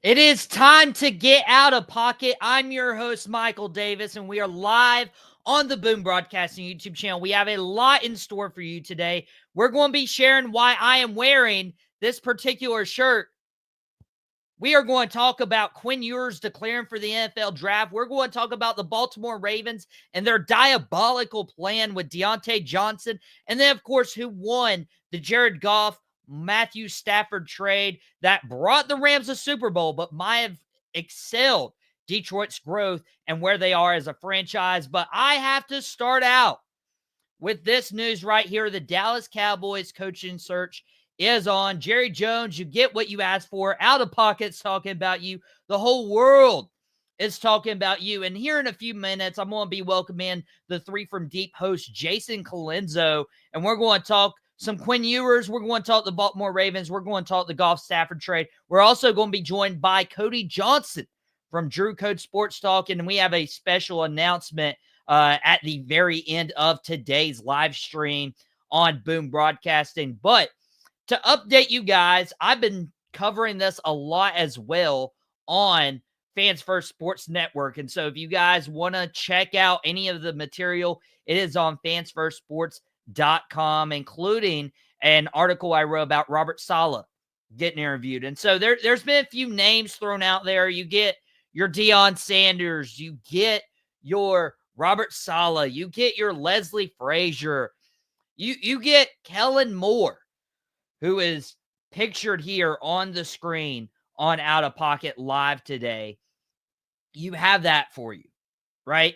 It is time to get out of pocket. I'm your host, Michael Davis, and we are live on the Boom Broadcasting YouTube channel. We have a lot in store for you today. We're going to be sharing why I am wearing this particular shirt. We are going to talk about Quinn Ewers declaring for the NFL draft. We're going to talk about the Baltimore Ravens and their diabolical plan with Deion Johnson. And then, of course, who won the Jared Goff Matthew Stafford trade that brought the Rams a Super Bowl, but might have excelled Detroit's growth and where they are as a franchise. But I have to start out with this news right here. The Dallas Cowboys coaching search is on. Jerry Jones, you get what you asked for. Outta Pocket's talking about you. The whole world is talking about you. And here in a few minutes, I'm going to be welcoming the Three from Deep host, Jason Colenso, and we're going to talk some Quinn Ewers. We're going to talk the Baltimore Ravens. We're going to talk the Goff-Stafford trade. We're also going to be joined by Cody Johnson from Drew Code Sports Talk, and we have a special announcement at the very end of today's live stream on Boom Broadcasting. But to update you guys, I've been covering this a lot as well on Fans First Sports Network. And so if you guys want to check out any of the material, it is on fansfirstsports.com, including an article I wrote about Robert Saleh getting interviewed. And so there's been a few names thrown out there. You get your Deion Sanders, you get your Robert Saleh, you get your Leslie Frazier, you get Kellen Moore, who is pictured here on the screen on Outta Pocket Live today. You have that for you, right?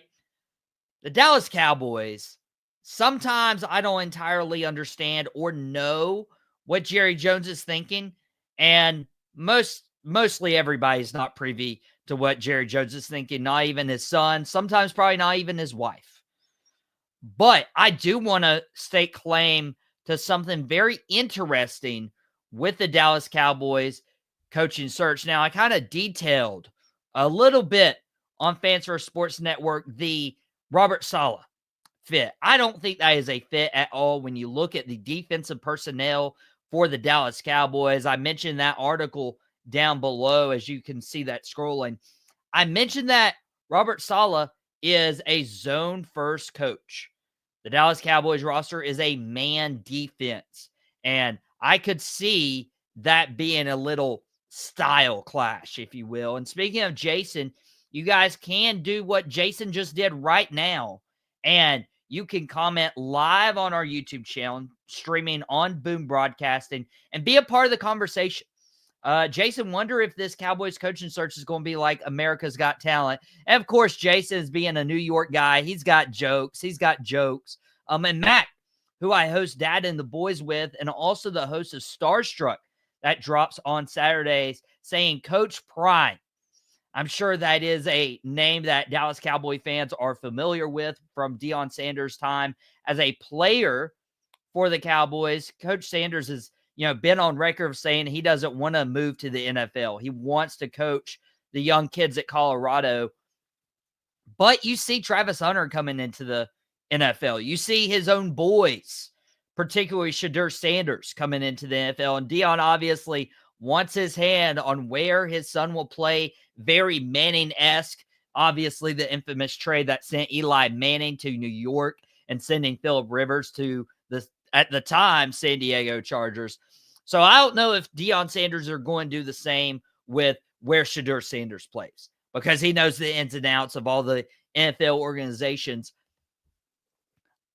The Dallas Cowboys, sometimes I don't entirely understand or know what Jerry Jones is thinking, and mostly everybody's not privy to what Jerry Jones is thinking, not even his son, sometimes probably not even his wife. But I do want to stake claim to something very interesting with the Dallas Cowboys coaching search. Now, I kind of detailed a little bit on Fans First Sports Network the Robert Saleh fit. I don't think that is a fit at all when you look at the defensive personnel for the Dallas Cowboys. I mentioned that article down below as you can see that scrolling. I mentioned that Robert Saleh is a zone-first coach. The Dallas Cowboys roster is a man defense, and I could see that being a little style clash, if you will. And speaking of Jason, you guys can do what Jason just did right now, and you can comment live on our YouTube channel, streaming on Boom Broadcasting, and be a part of the conversation. Jason, wonder if this Cowboys coaching search is going to be like America's Got Talent. And of course, Jason is being a New York guy. He's got jokes. And Matt, who I host Dad and the Boys with, and also the host of Starstruck that drops on Saturdays, saying Coach Prime. I'm sure that is a name that Dallas Cowboy fans are familiar with from Deion Sanders' time as a player for the Cowboys. Coach Sanders has been on record of saying he doesn't want to move to the NFL. He wants to coach the young kids at Colorado. But you see Travis Hunter coming into the NFL. You see his own boys, particularly Shadur Sanders, coming into the NFL. And Deion obviously wants his hand on where his son will play. Very Manning-esque. Obviously, the infamous trade that sent Eli Manning to New York and sending Phillip Rivers to at the time, San Diego Chargers. So I don't know if Deion Sanders are going to do the same with where Shadur Sanders plays, because he knows the ins and outs of all the NFL organizations.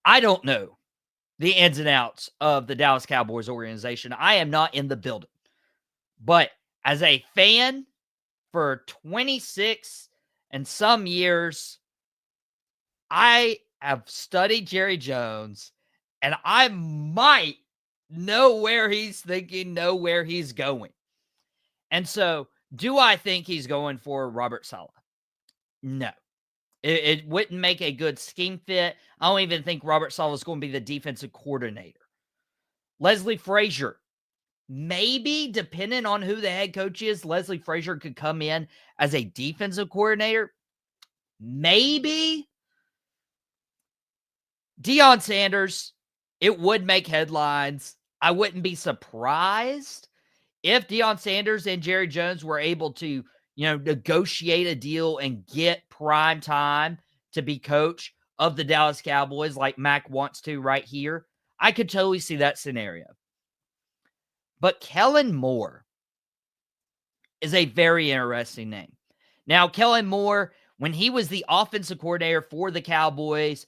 I don't know the ins and outs of the Dallas Cowboys organization. I am not in the building. But as a fan for 26 and some years, I have studied Jerry Jones, and I might know where he's thinking, know where he's going. And so, do I think he's going for Robert Saleh? No. It wouldn't make a good scheme fit. I don't even think Robert Saleh is going to be the defensive coordinator. Leslie Frazier, maybe, depending on who the head coach is, Leslie Frazier could come in as a defensive coordinator. Maybe. Deion Sanders, it would make headlines. I wouldn't be surprised if Deion Sanders and Jerry Jones were able to, negotiate a deal and get prime time to be coach of the Dallas Cowboys like Mac wants to right here, I could totally see that scenario. But Kellen Moore is a very interesting name. Now, Kellen Moore, when he was the offensive coordinator for the Cowboys,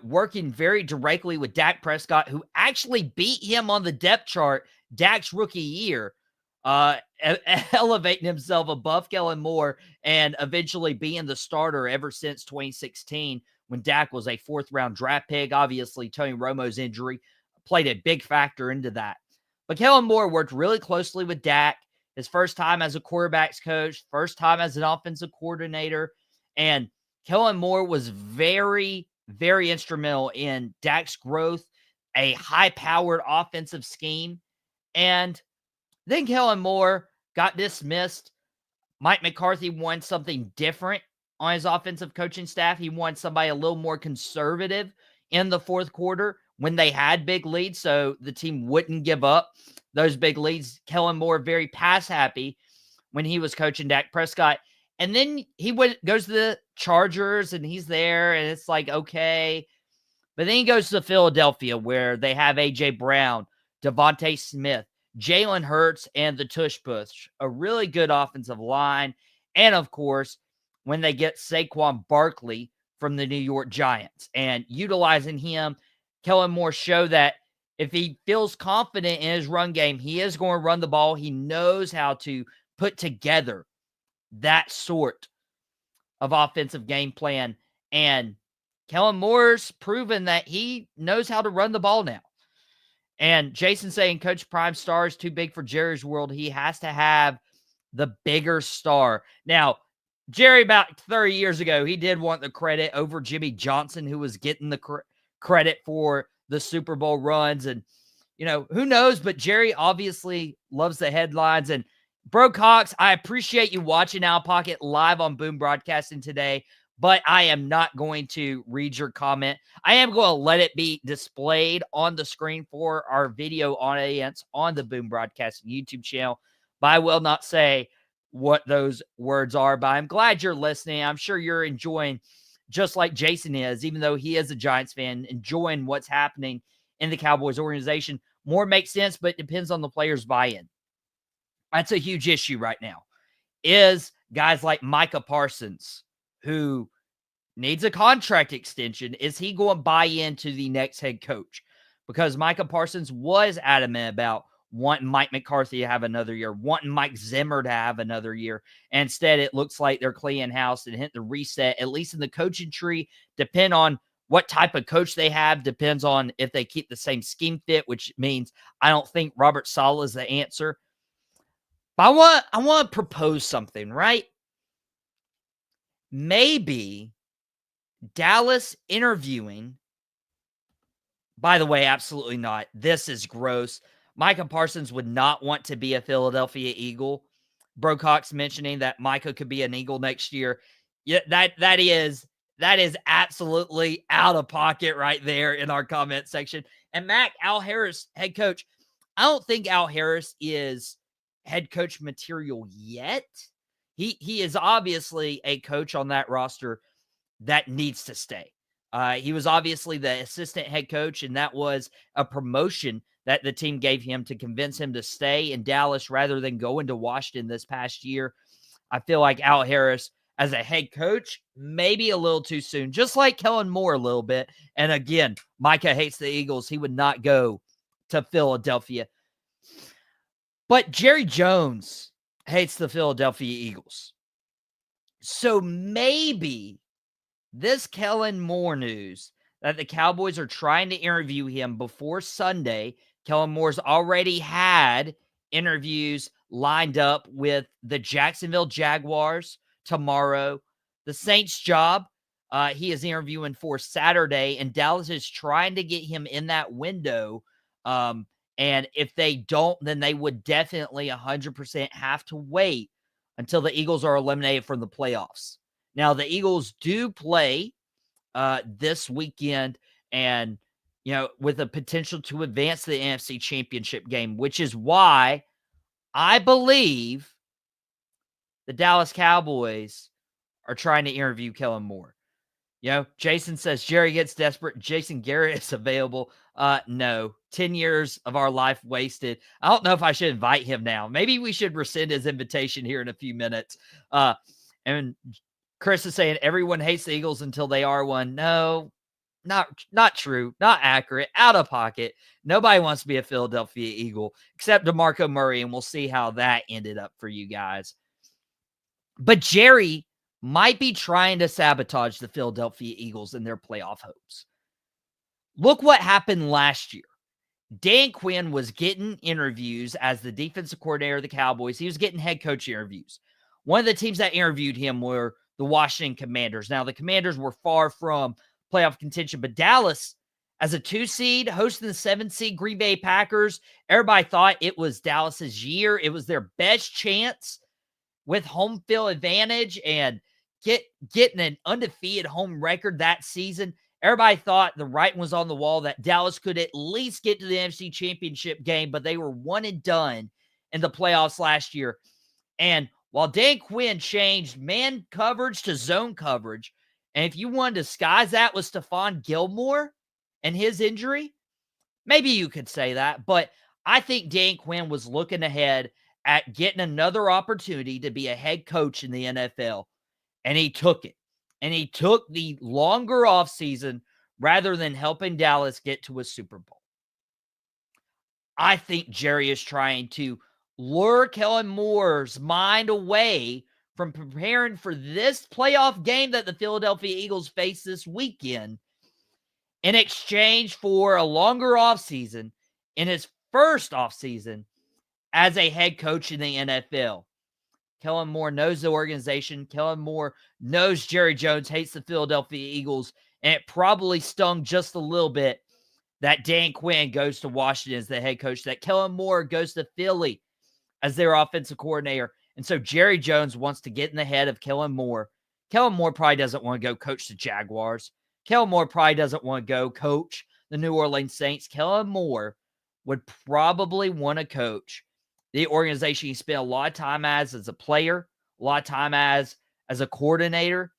working very directly with Dak Prescott, who actually beat him on the depth chart Dak's rookie year, elevating himself above Kellen Moore and eventually being the starter ever since 2016 when Dak was a fourth-round draft pick. Obviously, Tony Romo's injury played a big factor into that. But Kellen Moore worked really closely with Dak, his first time as a quarterback's coach, first time as an offensive coordinator, and Kellen Moore was very, very instrumental in Dak's growth, a high-powered offensive scheme. And then Kellen Moore got dismissed. Mike McCarthy wanted something different on his offensive coaching staff. He wanted somebody a little more conservative in the fourth quarter when they had big leads, so the team wouldn't give up those big leads. Kellen Moore very pass happy when he was coaching Dak Prescott. And then he goes to the Chargers, and he's there, and it's like, okay. But then he goes to Philadelphia, where they have A.J. Brown, Devontae Smith, Jalen Hurts, and the Tush Push, a really good offensive line. And, of course, when they get Saquon Barkley from the New York Giants. And utilizing him, Kellen Moore showed that if he feels confident in his run game, he is going to run the ball. He knows how to put together that sort of offensive game plan. And Kellen Moore's proven that he knows how to run the ball now. And Jason saying Coach Prime star is too big for Jerry's world. He has to have the bigger star. Now, Jerry, about 30 years ago, he did want the credit over Jimmy Johnson, who was getting the credit for the Super Bowl runs. And, who knows? But Jerry obviously loves the headlines. And Bro Cox, I appreciate you watching Outta Pocket live on Boom Broadcasting today, but I am not going to read your comment. I am going to let it be displayed on the screen for our video audience on the Boom Broadcasting YouTube channel, but I will not say what those words are. But I'm glad you're listening. I'm sure you're enjoying, just like Jason is, even though he is a Giants fan, enjoying what's happening in the Cowboys organization. More makes sense, but it depends on the players' buy-in. That's a huge issue right now, is guys like Micah Parsons, who needs a contract extension. Is he going to buy into the next head coach? Because Micah Parsons was adamant about wanting Mike McCarthy to have another year, wanting Mike Zimmer to have another year. And instead, it looks like they're cleaning house and hitting the reset, at least in the coaching tree. Depend on what type of coach they have, depends on if they keep the same scheme fit, which means I don't think Robert Saleh is the answer. But I want to propose something, right? Maybe Dallas interviewing, by the way, absolutely not. This is gross. Micah Parsons would not want to be a Philadelphia Eagle. Bro Cox mentioning that Micah could be an Eagle next year. Yeah, that is absolutely out of pocket right there in our comment section. And Mac, Al Harris, head coach. I don't think Al Harris is head coach material yet. He is obviously a coach on that roster that needs to stay. He was obviously the assistant head coach, and that was a promotion that the team gave him to convince him to stay in Dallas rather than going to Washington this past year. I feel like Al Harris as a head coach, maybe a little too soon, just like Kellen Moore a little bit. And again, Micah hates the Eagles. He would not go to Philadelphia. But Jerry Jones hates the Philadelphia Eagles. So maybe this Kellen Moore news that the Cowboys are trying to interview him before Sunday. Kellen Moore's already had interviews lined up with the Jacksonville Jaguars tomorrow. The Saints job, he is interviewing for Saturday, and Dallas is trying to get him in that window. And if they don't, then they would definitely 100% have to wait until the Eagles are eliminated from the playoffs. Now, the Eagles do play this weekend, and, with a potential to advance the NFC Championship game, which is why I believe the Dallas Cowboys are trying to interview Kellen Moore. Jason says Jerry gets desperate. Jason Garrett is available. No, 10 years of our life wasted. I don't know if I should invite him now. Maybe we should rescind his invitation here in a few minutes. And Chris is saying everyone hates the Eagles until they are one. No, not true. Not accurate. Out of pocket. Nobody wants to be a Philadelphia Eagle except DeMarco Murray, and we'll see how that ended up for you guys. But Jerry might be trying to sabotage the Philadelphia Eagles in their playoff hopes. Look what happened last year. Dan Quinn was getting interviews as the defensive coordinator of the Cowboys. He was getting head coach interviews. One of the teams that interviewed him were the Washington Commanders. Now, the Commanders were far from playoff contention, but Dallas, as a 2 seed, hosting the 7 seed Green Bay Packers, everybody thought it was Dallas's year. It was their best chance with home field advantage and getting an undefeated home record that season. Everybody thought the writing was on the wall that Dallas could at least get to the NFC Championship game, but they were one and done in the playoffs last year. And while Dan Quinn changed man coverage to zone coverage, and if you want to disguise that with Stephon Gilmore and his injury, maybe you could say that. But I think Dan Quinn was looking ahead at getting another opportunity to be a head coach in the NFL. And he took it. And he took the longer offseason rather than helping Dallas get to a Super Bowl. I think Jerry is trying to lure Kellen Moore's mind away from preparing for this playoff game that the Philadelphia Eagles face this weekend in exchange for a longer offseason in his first offseason as a head coach in the NFL. Kellen Moore knows the organization. Kellen Moore knows Jerry Jones hates the Philadelphia Eagles, and it probably stung just a little bit that Dan Quinn goes to Washington as the head coach, that Kellen Moore goes to Philly as their offensive coordinator. And so Jerry Jones wants to get in the head of Kellen Moore. Kellen Moore probably doesn't want to go coach the Jaguars. Kellen Moore probably doesn't want to go coach the New Orleans Saints. Kellen Moore would probably want to coach the organization he spent a lot of time as a player, a lot of time as a coordinator.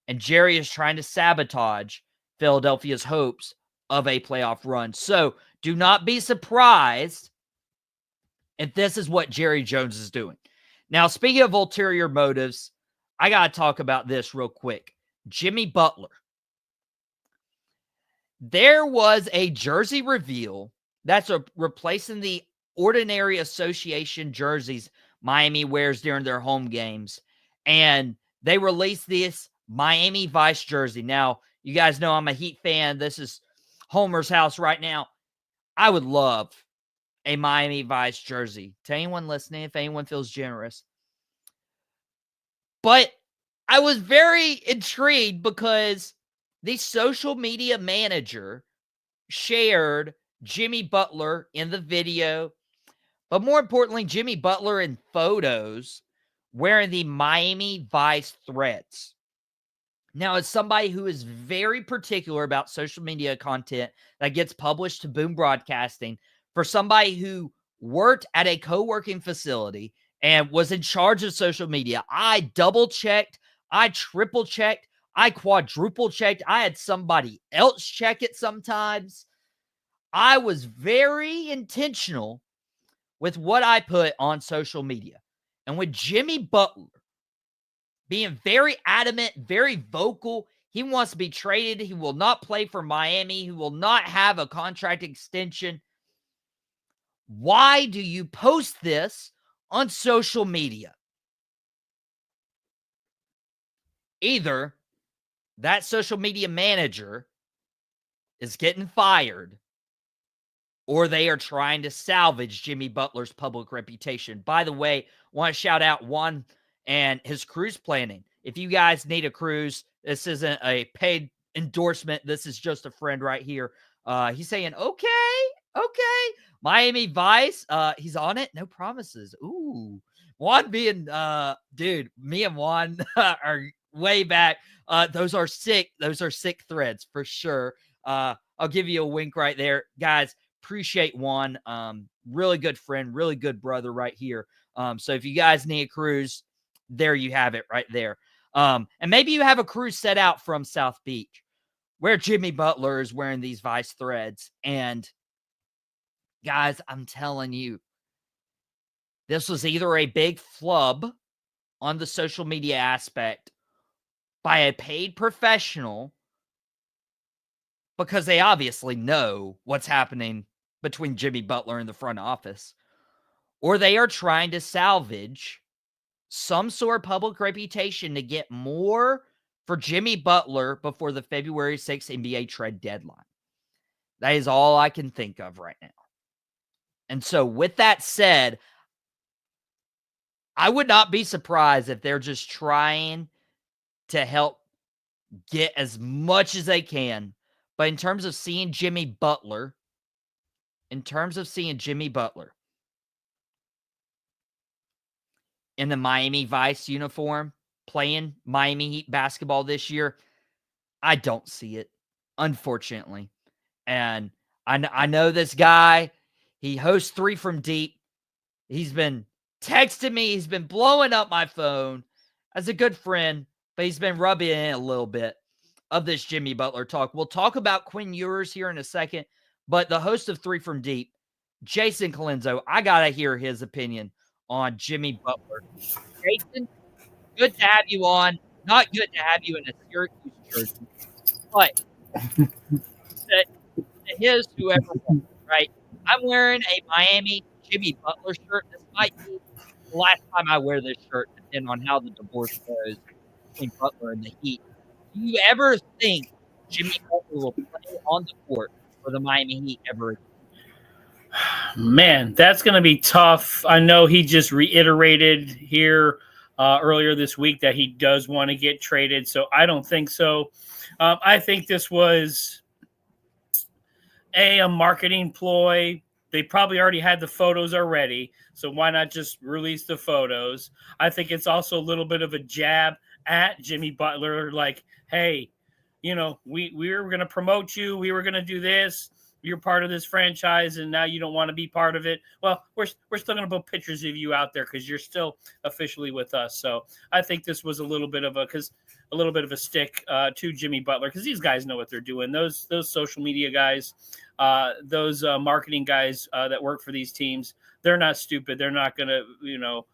And Jerry is trying to sabotage Philadelphia's hopes of a playoff run. So do not be surprised if this is what Jerry Jones is doing. Now, speaking of ulterior motives, I got to talk about this real quick. Jimmy Butler. There was a jersey reveal that's replacing the ordinary association jerseys Miami wears during their home games. And they released this Miami Vice jersey. Now, you guys know I'm a Heat fan. This is Homer's house right now. I would love a Miami Vice jersey. To anyone listening, if anyone feels generous. But I was very intrigued because the social media manager shared Jimmy Butler in the video, but more importantly, Jimmy Butler in photos wearing the Miami Vice threads. Now, as somebody who is very particular about social media content that gets published to Boom Broadcasting, for somebody who worked at a co-working facility and was in charge of social media, I double-checked, I triple-checked, I quadruple-checked, I had somebody else check it sometimes. I was very intentional with what I put on social media. And with Jimmy Butler being very adamant, very vocal, he wants to be traded. He will not play for Miami. He will not have a contract extension. Why do you post this on social media? Either that social media manager is getting fired, or they are trying to salvage Jimmy Butler's public reputation. By the way, I want to shout out Juan and his cruise planning. If you guys need a cruise, this isn't a paid endorsement. This is just a friend right here. He's saying, okay. Miami Vice, he's on it. No promises. Ooh. Juan being, dude, me and Juan are way back. Those are sick. Those are sick threads for sure. I'll give you a wink right there. Guys, appreciate Juan. Really good friend, really good brother right here. So if you guys need a cruise, there you have it right there. And maybe you have a cruise set out from South Beach where Jimmy Butler is wearing these Vice threads. And guys, I'm telling you, this was either a big flub on the social media aspect by a paid professional, because they obviously know what's happening between Jimmy Butler and the front office, or they are trying to salvage some sort of public reputation to get more for Jimmy Butler before the February 6th NBA trade deadline. That is all I can think of right now. And so with that said, I would not be surprised if they're just trying to help get as much as they can. But in terms of seeing Jimmy Butler in the Miami Vice uniform playing Miami Heat basketball this year, I don't see it, unfortunately. And I know this guy. He hosts 3 from Deep. He's been texting me. He's been blowing up my phone as a good friend, but he's been rubbing in a little bit of this Jimmy Butler talk. We'll talk about Quinn Ewers here in a second, but the host of 3 from Deep, Jason Colenso, I got to hear his opinion on Jimmy Butler. Jason, good to have you on. Not good to have you in a Syracuse jersey, but to his whoever wants, right? I'm wearing a Miami Jimmy Butler shirt. This might be the last time I wear this shirt, depending on how the divorce goes between Butler and the Heat. Do you ever think Jimmy Butler will play on the court for the Miami Heat ever again? Man, that's going to be tough. I know he just reiterated here earlier this week that he does want to get traded, so I don't think so. I think this was a marketing ploy. They probably already had the photos already, so why not just release the photos? I think it's also a little bit of a jab at Jimmy Butler, like, hey, we were going to promote you. We were going to do this. You're part of this franchise, and now you don't want to be part of it. Well, we're still going to put pictures of you out there because you're still officially with us. So I think this was a little bit of a stick to Jimmy Butler, because these guys know what they're doing. Those social media guys, those marketing guys that work for these teams, they're not stupid. They're not going to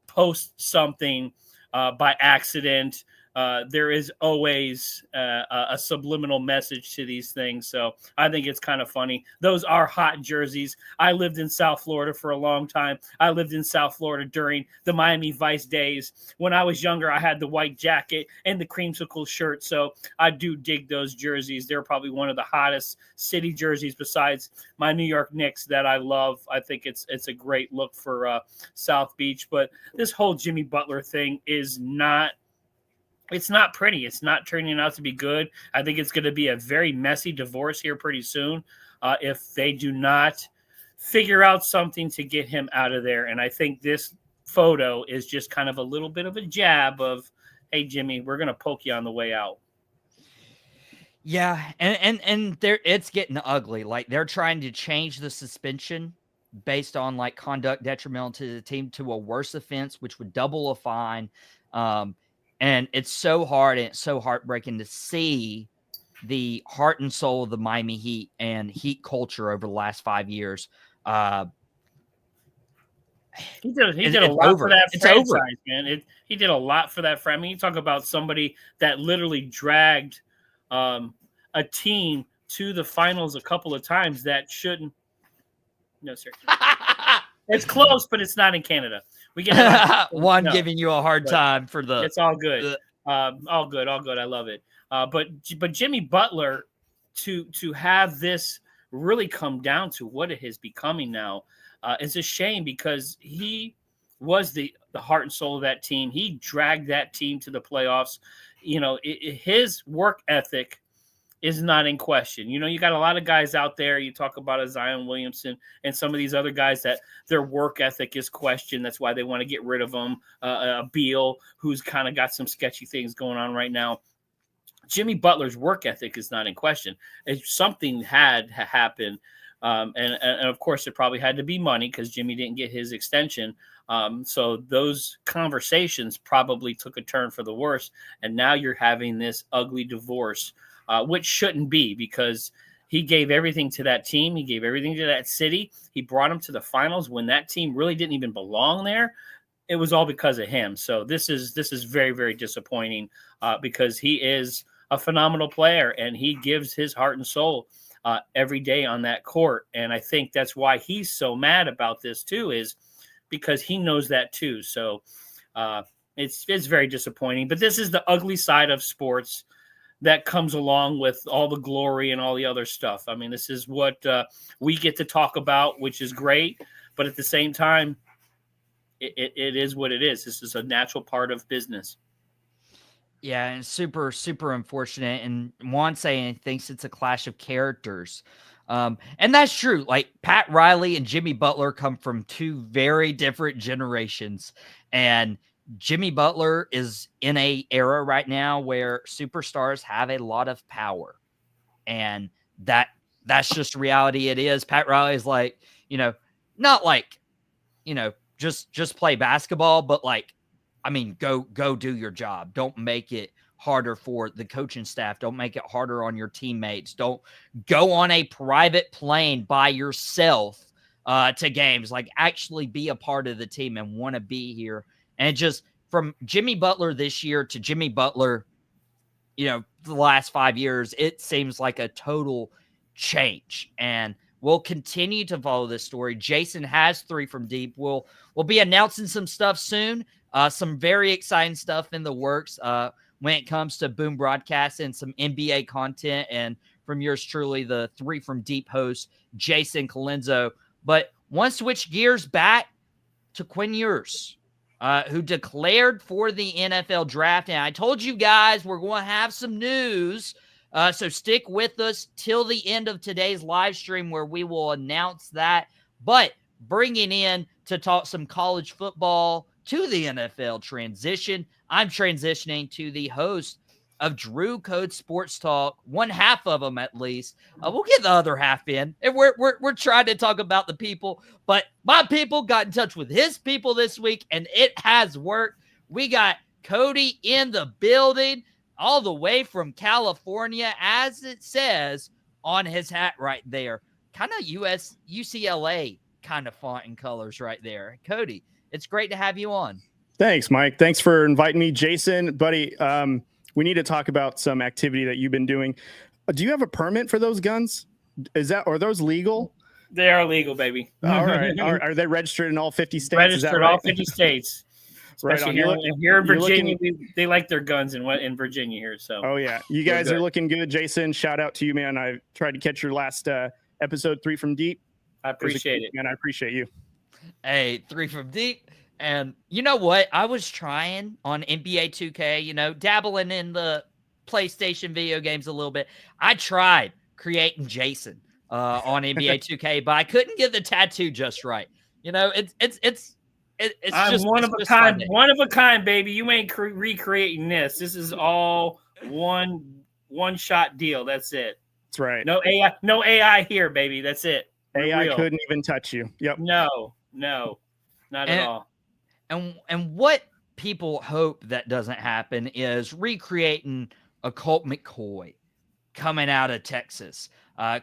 post something by accident. There is always a subliminal message to these things. So I think it's kind of funny. Those are hot jerseys. I lived in South Florida for a long time. I lived in South Florida during the Miami Vice days. When I was younger, I had the white jacket and the creamsicle shirt. So I do dig those jerseys. They're probably one of the hottest city jerseys besides my New York Knicks that I love. I think it's a great look for South Beach. But this whole Jimmy Butler thing is not pretty. It's not turning out to be good. I think it's going to be a very messy divorce here pretty soon if they do not figure out something to get him out of there. And I think this photo is just kind of a little bit of a jab of, hey, Jimmy, we're going to poke you on the way out. Yeah, and it's getting ugly. Like, they're trying to change the suspension based on like conduct detrimental to the team to a worse offense, which would double a fine. And it's so hard and it's so heartbreaking to see the heart and soul of the Miami Heat and Heat culture over the last 5 years. He did a lot for that franchise, man. He did a lot for that franchise. I mean, you talk about somebody that literally dragged a team to the finals a couple of times that shouldn't. No, sir. It's close, but it's not in Canada. We get one giving you a hard time for the. It's all good, all good. I love it. But Jimmy Butler, to have this really come down to what it is becoming now, it's a shame because he was the heart and soul of that team. He dragged that team to the playoffs. His work ethic is not in question. You got a lot of guys out there. You talk about a Zion Williamson and some of these other guys that their work ethic is questioned. That's why they want to get rid of them. A Beal, who's kind of got some sketchy things going on right now. Jimmy Butler's work ethic is not in question. If something had happened And of course, it probably had to be money because Jimmy didn't get his extension. So those conversations probably took a turn for the worse. And now you're having this ugly divorce, which shouldn't be, because he gave everything to that team. He gave everything to that city. He brought them to the finals when that team really didn't even belong there. It was all because of him. So this is very, very disappointing because he is a phenomenal player and he gives his heart and soul every day on that court. And I think that's why he's so mad about this too, is because he knows that too. So it's very disappointing. But this is the ugly side of sports that comes along with all the glory and all the other stuff. I mean, this is what we get to talk about, which is great. But at the same time, it is what it is. This is a natural part of business. Yeah, and super, super unfortunate. And Juan saying thinks it's a clash of characters. And that's true. Like Pat Riley and Jimmy Butler come from two very different generations. And Jimmy Butler is in a era right now where superstars have a lot of power. And that's just reality. It is. Pat Riley is like, not like, just play basketball, but like, I mean, go do your job. Don't make it harder for the coaching staff. Don't make it harder on your teammates. Don't go on a private plane by yourself to games. Like, actually be a part of the team and want to be here. And just from Jimmy Butler this year to Jimmy Butler, the last 5 years, it seems like a total change. And we'll continue to follow this story. Jason has 3 from deep. We'll be announcing some stuff soon. Some very exciting stuff in the works when it comes to Boom Broadcast and some NBA content. And from yours truly, the 3 from deep host, Jason Colenso. But want to switch gears back to Quinn Ewers, who declared for the NFL draft. And I told you guys we're going to have some news. So stick with us till the end of today's live stream where we will announce that. But bringing in to talk some college football to the NFL transition, I'm transitioning to the host of Drew Code Sports Talk, one half of them at least. We'll get the other half in. And we're trying to talk about the people, but my people got in touch with his people this week, and it has worked. We got Cody in the building, all the way from California, as it says on his hat right there. Kind of UCLA kind of font and colors right there. Cody, it's great to have you on. Thanks, Mike. Thanks for inviting me. Jason, buddy, we need to talk about some activity that you've been doing. Do you have a permit for those guns? Are those legal? They are legal, baby. All right. Are they registered in all 50 states? Registered all 50 states. Especially right here in Virginia, they like their guns in Virginia here. So, oh yeah, you guys are looking good, Jason. Shout out to you, man. I tried to catch your last episode 3 from deep. I appreciate it, man. I appreciate you. Hey, 3 from deep, and you know what? I was trying on NBA 2K, dabbling in the PlayStation video games a little bit. I tried creating Jason on NBA 2K, but I couldn't get the tattoo just right. It's I'm just one of a kind, funny. One of a kind, baby. You ain't recreating this. This is all one shot deal. That's it. That's right. No AI here, baby. That's it. AI couldn't even touch you. Yep. No, not at all. And what people hope that doesn't happen is recreating a Colt McCoy coming out of Texas.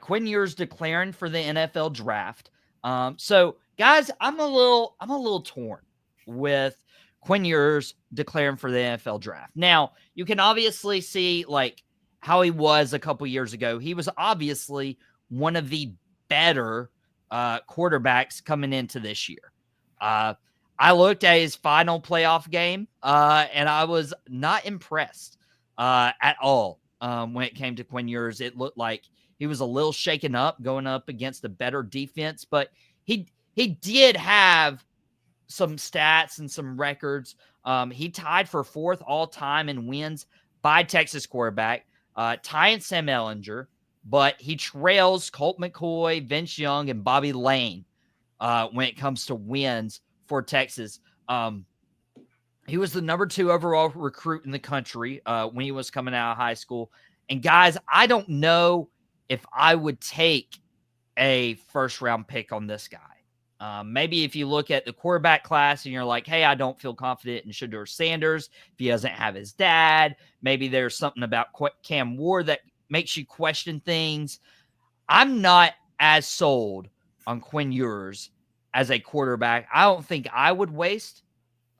Quinn Ewers declaring for the NFL draft. So guys, I'm a little torn with Quinn Ewers declaring for the NFL draft. Now, you can obviously see like how he was a couple years ago. He was obviously one of the better quarterbacks coming into this year. I looked at his final playoff game, and I was not impressed at all when it came to Quinn Ewers. It looked like he was a little shaken up going up against a better defense, but he did have some stats and some records. He tied for 4th all-time in wins by Texas quarterback, tying Sam Ehlinger, but he trails Colt McCoy, Vince Young, and Bobby Lane when it comes to wins for Texas. He was the number 2 overall recruit in the country when he was coming out of high school. And guys, I don't know if I would take a first-round pick on this guy. Maybe if you look at the quarterback class and you're like, hey, I don't feel confident in Shedeur Sanders if he doesn't have his dad. Maybe there's something about Cam Moore that makes you question things. I'm not as sold on Quinn Ewers as a quarterback. I don't think I would waste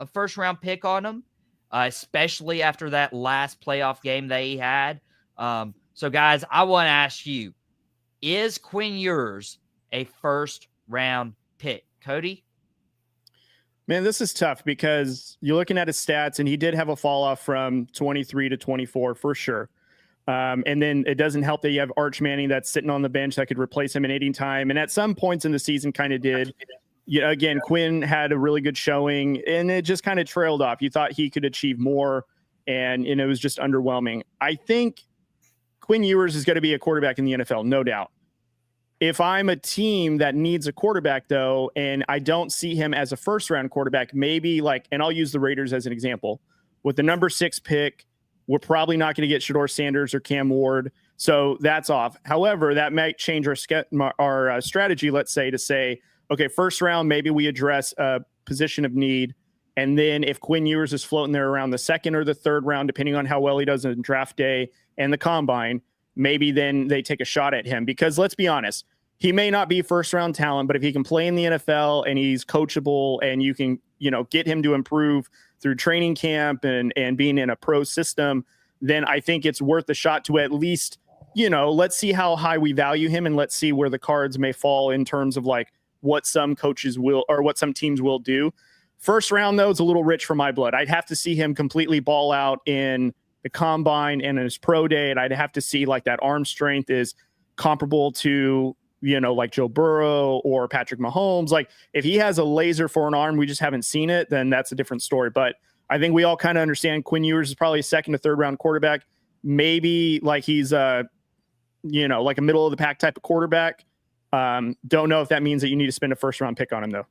a first-round pick on him, especially after that last playoff game that he had. So, guys, I want to ask you, is Quinn Ewers a first-round pick? Cody? Man, this is tough because you're looking at his stats, and he did have a fall off from 23 to 24 for sure. And then it doesn't help that you have Arch Manning that's sitting on the bench that could replace him in any time. And at some points in the season kind of did. Again, Quinn had a really good showing, and it just kind of trailed off. You thought he could achieve more, and it was just underwhelming. I think Quinn Ewers is going to be a quarterback in the NFL, no doubt. If I'm a team that needs a quarterback, though, and I don't see him as a first-round quarterback, maybe and I'll use the Raiders as an example. With the number 6 pick, we're probably not going to get Shedeur Sanders or Cam Ward, so that's off. However, that might change our strategy, let's say, to say, okay, first round, maybe we address a position of need, and then if Quinn Ewers is floating there around the second or the third round, depending on how well he does in draft day and the combine, maybe then they take a shot at him. Because let's be honest, he may not be first-round talent, but if he can play in the NFL and he's coachable and you can, get him to improve through training camp and being in a pro system, then I think it's worth the shot to at least, let's see how high we value him and let's see where the cards may fall in terms of what some coaches will or what some teams will do. First round, though, is a little rich for my blood. I'd have to see him completely ball out in the combine and in his pro day, and I'd have to see that arm strength is comparable to, Joe Burrow or Patrick Mahomes. If he has a laser for an arm, we just haven't seen it, then that's a different story. But I think we all kind of understand Quinn Ewers is probably a second to third round quarterback. Maybe he's a middle of the pack type of quarterback. Don't know if that means that you need to spend a first round pick on him, though.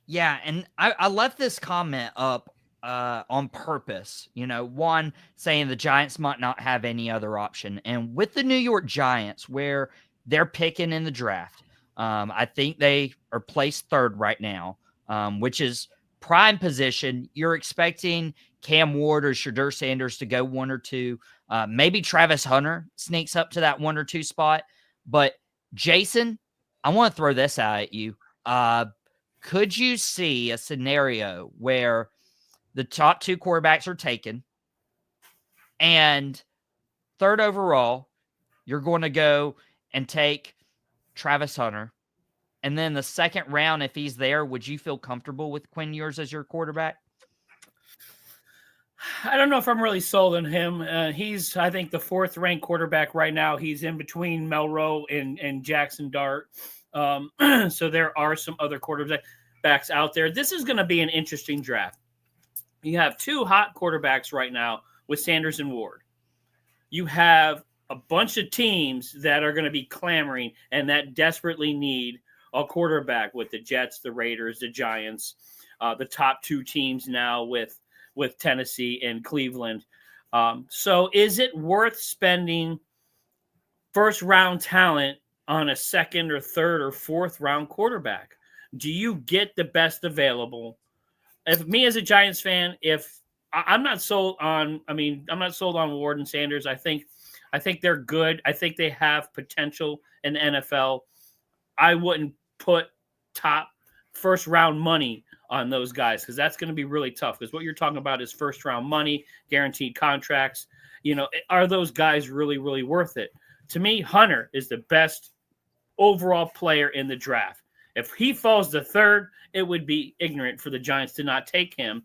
Yeah, and I left this comment up on purpose. One, saying the Giants might not have any other option. And with the New York Giants, where they're picking in the draft, I think they are placed third right now, which is prime position. You're expecting Cam Ward or Shedeur Sanders to go 1 or 2. Maybe Travis Hunter sneaks up to that 1 or 2 spot. But Jason, I want to throw this out at you. Could you see a scenario where the top 2 quarterbacks are taken and third overall, you're going to go and take Travis Hunter, and then the second round, if he's there, would you feel comfortable with Quinn Ewers as your quarterback? I don't know if I'm really sold on him. He's, I think, the 4th ranked quarterback right now. He's in between Melrose and Jackson Dart. So there are some other quarterbacks out there. This is going to be an interesting draft. You have 2 hot quarterbacks right now with Sanders and Ward. You have a bunch of teams that are going to be clamoring and that desperately need a quarterback with the Jets, the Raiders, the Giants, the top 2 teams now with Tennessee and Cleveland. So is it worth spending first round talent on a second or third or fourth round quarterback? Do you get the best available? If me as a Giants fan, I'm not sold on Ward and Sanders. I think they're good. I think they have potential in the NFL. I wouldn't put top first round money on those guys because that's going to be really tough because what you're talking about is first round money, guaranteed contracts. Are those guys really, really worth it? To me, Hunter is the best overall player in the draft. If he falls to third, it would be ignorant for the Giants to not take him.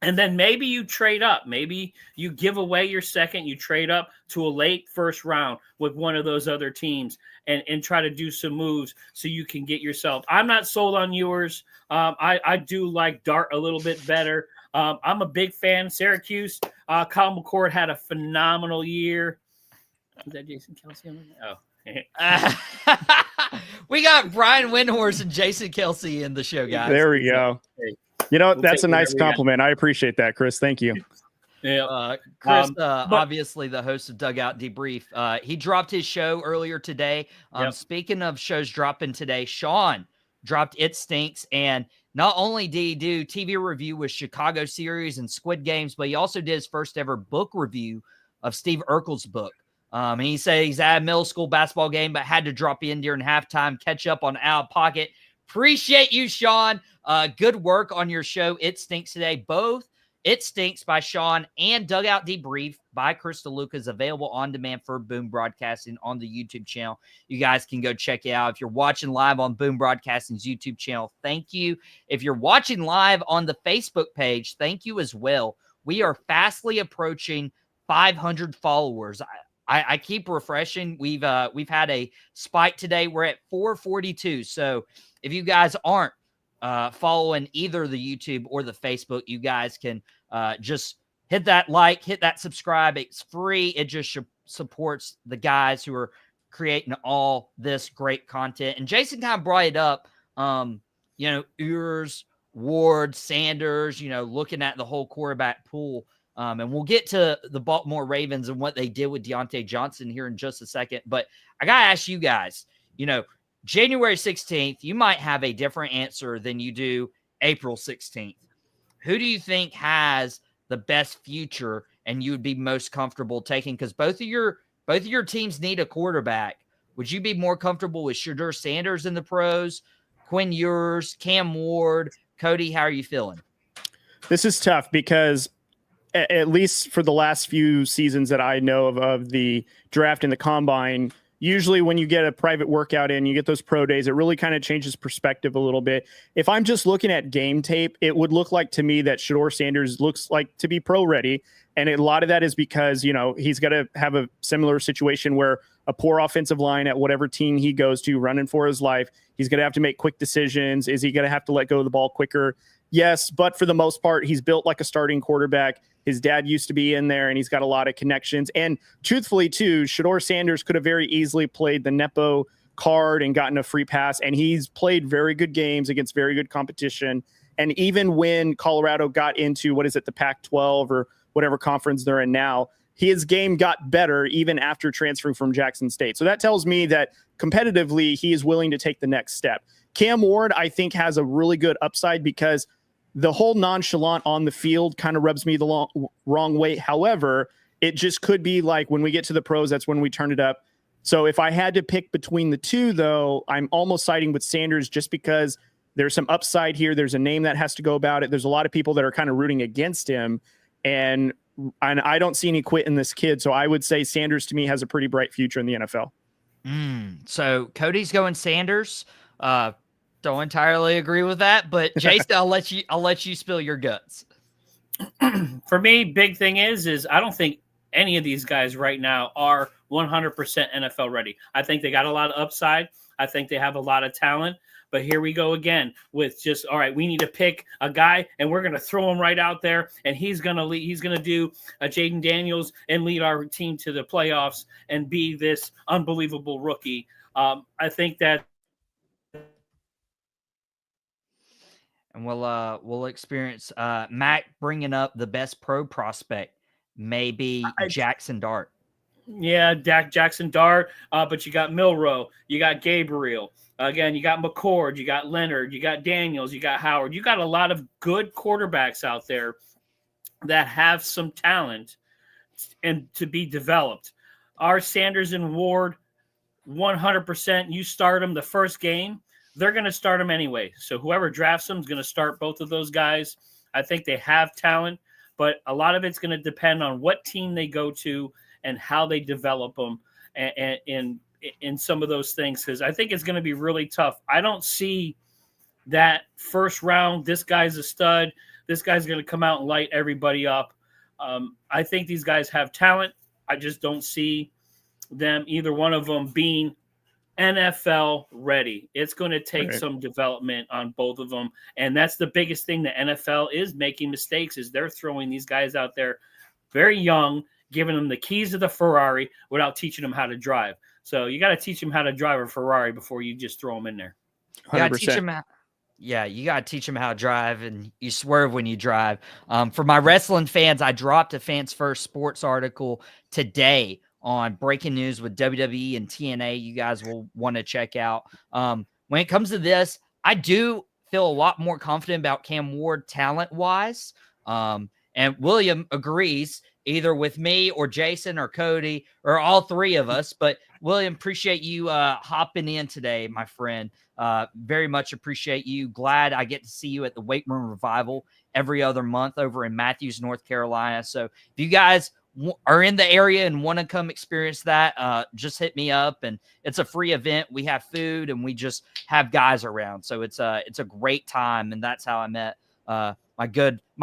And then maybe you trade up. Maybe you give away your second. You trade up to a late first round with one of those other teams and try to do some moves so you can get yourself. I'm not sold on yours. I do like Dart a little bit better. I'm a big fan. Syracuse, Kyle McCord had a phenomenal year. Is that Jason Kelsey on there? Oh. We got Brian Windhorst and Jason Kelsey in the show, guys. There we go. That's a nice compliment. I appreciate that, Chris. Thank you. Yeah. Chris, But obviously the host of Dugout Debrief, he dropped his show earlier today. Yep. Speaking of shows dropping today, Sean dropped It Stinks. And not only did he do TV review with Chicago series and Squid Games, but he also did his first ever book review of Steve Urkel's book. And he said he's at a middle school basketball game, but had to drop in during halftime, catch up on Outta Pocket. Appreciate you, Sean. Good work on your show, It Stinks today. Both It Stinks by Sean and Dugout Debrief by Chris DeLuca is available on demand for Boom Broadcasting on the YouTube channel. You guys can go check it out. If you're watching live on Boom Broadcasting's YouTube channel, thank you. If you're watching live on the Facebook page, thank you as well. We are fastly approaching 500 followers. I keep refreshing. We've had a spike today. We're at 442. So if you guys aren't following either the YouTube or the Facebook, you guys can just hit that like, hit that subscribe. It's free. It just supports the guys who are creating all this great content. And Jason kind of brought it up, Ewers, Ward, Sanders, looking at the whole quarterback pool. And we'll get to the Baltimore Ravens and what they did with Deion Johnson here in just a second. But I got to ask you guys, January 16th, you might have a different answer than you do April 16th. Who do you think has the best future and you would be most comfortable taking? Because both of your teams need a quarterback. Would you be more comfortable with Shedeur Sanders in the pros, Quinn Ewers, Cam Ward, Cody? How are you feeling? This is tough because at least for the last few seasons that I know of the draft and the combine, usually when you get a private workout in, you get those pro days, it really kind of changes perspective a little bit. If I'm just looking at game tape, it would look like to me that Shedeur Sanders looks like to be pro ready. And a lot of that is because, he's got to have a similar situation where a poor offensive line at whatever team he goes to running for his life, he's going to have to make quick decisions. Is he going to have to let go of the ball quicker? Yes, but for the most part, he's built like a starting quarterback. His dad used to be in there, and he's got a lot of connections. And truthfully, too, Shedeur Sanders could have very easily played the Nepo card and gotten a free pass, and he's played very good games against very good competition. And even when Colorado got into, the Pac-12 or whatever conference they're in now, his game got better even after transferring from Jackson State. So that tells me that competitively, he is willing to take the next step. Cam Ward, I think, has a really good upside because the whole nonchalant on the field kind of rubs me the wrong way. However, it just could be like when we get to the pros, that's when we turn it up. So if I had to pick between the two, though, I'm almost siding with Sanders just because there's some upside here. There's a name that has to go about it. There's a lot of people that are kind of rooting against him. And I don't see any quit in this kid. So I would say Sanders to me has a pretty bright future in the NFL. So Cody's going Sanders. Don't entirely agree with that, but Jason, I'll let you spill your guts. For me, big thing is I don't think any of these guys right now are 100% NFL ready. I think they got a lot of upside. I think they have a lot of talent. But here we go again with just, all right, we need to pick a guy and we're going to throw him right out there. And he's going to lead. He's going to do a Jaden Daniels and lead our team to the playoffs and be this unbelievable rookie. I think that. And we'll experience Mac bringing up the best pro prospect, maybe Jackson Dart. Yeah, Jackson Dart, but you got Milroe, you got Gabriel. Again, you got McCord, you got Leonard, you got Daniels, you got Howard. You got a lot of good quarterbacks out there that have some talent and to be developed. Our Sanders and Ward, 100%, you start them the first game, they're going to start them anyway. So whoever drafts them is going to start both of those guys. I think they have talent, but a lot of it's going to depend on what team they go to and how they develop them and in some of those things, because I think it's going to be really tough. I don't see that first round, this guy's a stud, this guy's going to come out and light everybody up. I think these guys have talent. I just don't see them, either one of them, being NFL ready. It's going to take some development on both of them. And that's the biggest thing. The NFL is making mistakes, is they're throwing these guys out there very young, giving them the keys to the Ferrari without teaching them how to drive. So you got to teach them how to drive a Ferrari before you just throw them in there. You got to teach them how. Yeah, you got to teach them how to drive, and you swerve when you drive. For my wrestling fans, I dropped a Fans First Sports article today on breaking news with WWE and TNA. You guys will want to check out. When it comes to this, I do feel a lot more confident about Cam Ward talent-wise. And William agrees either with me or Jason or Cody or all three of us. But William, appreciate you hopping in today, my friend. Very much appreciate you. Glad I get to see you at the Weight Room Revival every other month over in Matthews, North Carolina. So if you guys are in the area and want to come experience that, just hit me up. And it's a free event. We have food and we just have guys around. So it's a great time. And that's how I met my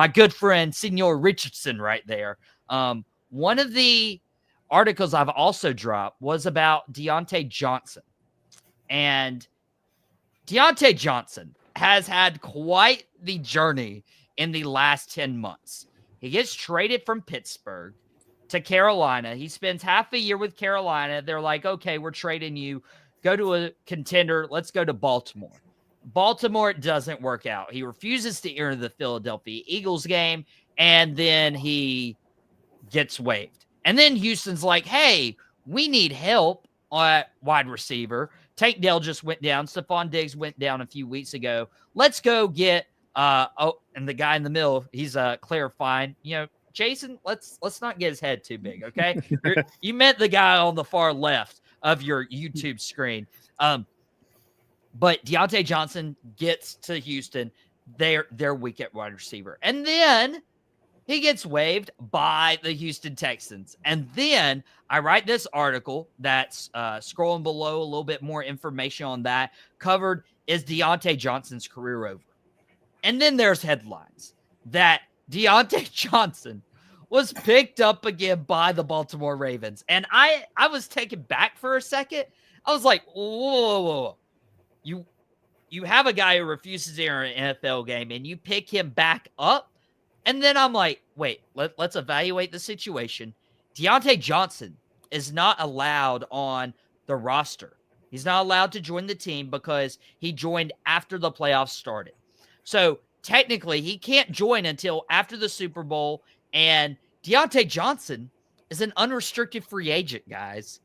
good friend Senor Richardson right there. One of the articles I've also dropped was about Deion Johnson. And Deion Johnson has had quite the journey in the last 10 months. He gets traded from Pittsburgh to Carolina. He spends half a year with Carolina. They're like, okay, we're trading you. Go to a contender. Let's go to Baltimore. Baltimore doesn't work out. He refuses to enter the Philadelphia Eagles game, and then he gets waived. And then Houston's like, hey, we need help at wide receiver. Tank Dell just went down. Stephon Diggs went down a few weeks ago. Let's go get and the guy in the middle, he's clarifying, Jason, let's not get his head too big, okay? You meant the guy on the far left of your YouTube screen. But Deion Johnson gets to Houston. They're weak at wide receiver. And then he gets waived by the Houston Texans. And then I write this article that's scrolling below, a little bit more information on that. Covered, is Deion Johnson's career over? And then there's headlines that Deion Johnson was picked up again by the Baltimore Ravens. And I was taken back for a second. I was like, whoa. You have a guy who refuses to enter an NFL game and you pick him back up? And then I'm like, wait, let's evaluate the situation. Deion Johnson is not allowed on the roster. He's not allowed to join the team because he joined after the playoffs started. So technically, he can't join until after the Super Bowl. And Deion Johnson is an unrestricted free agent, guys,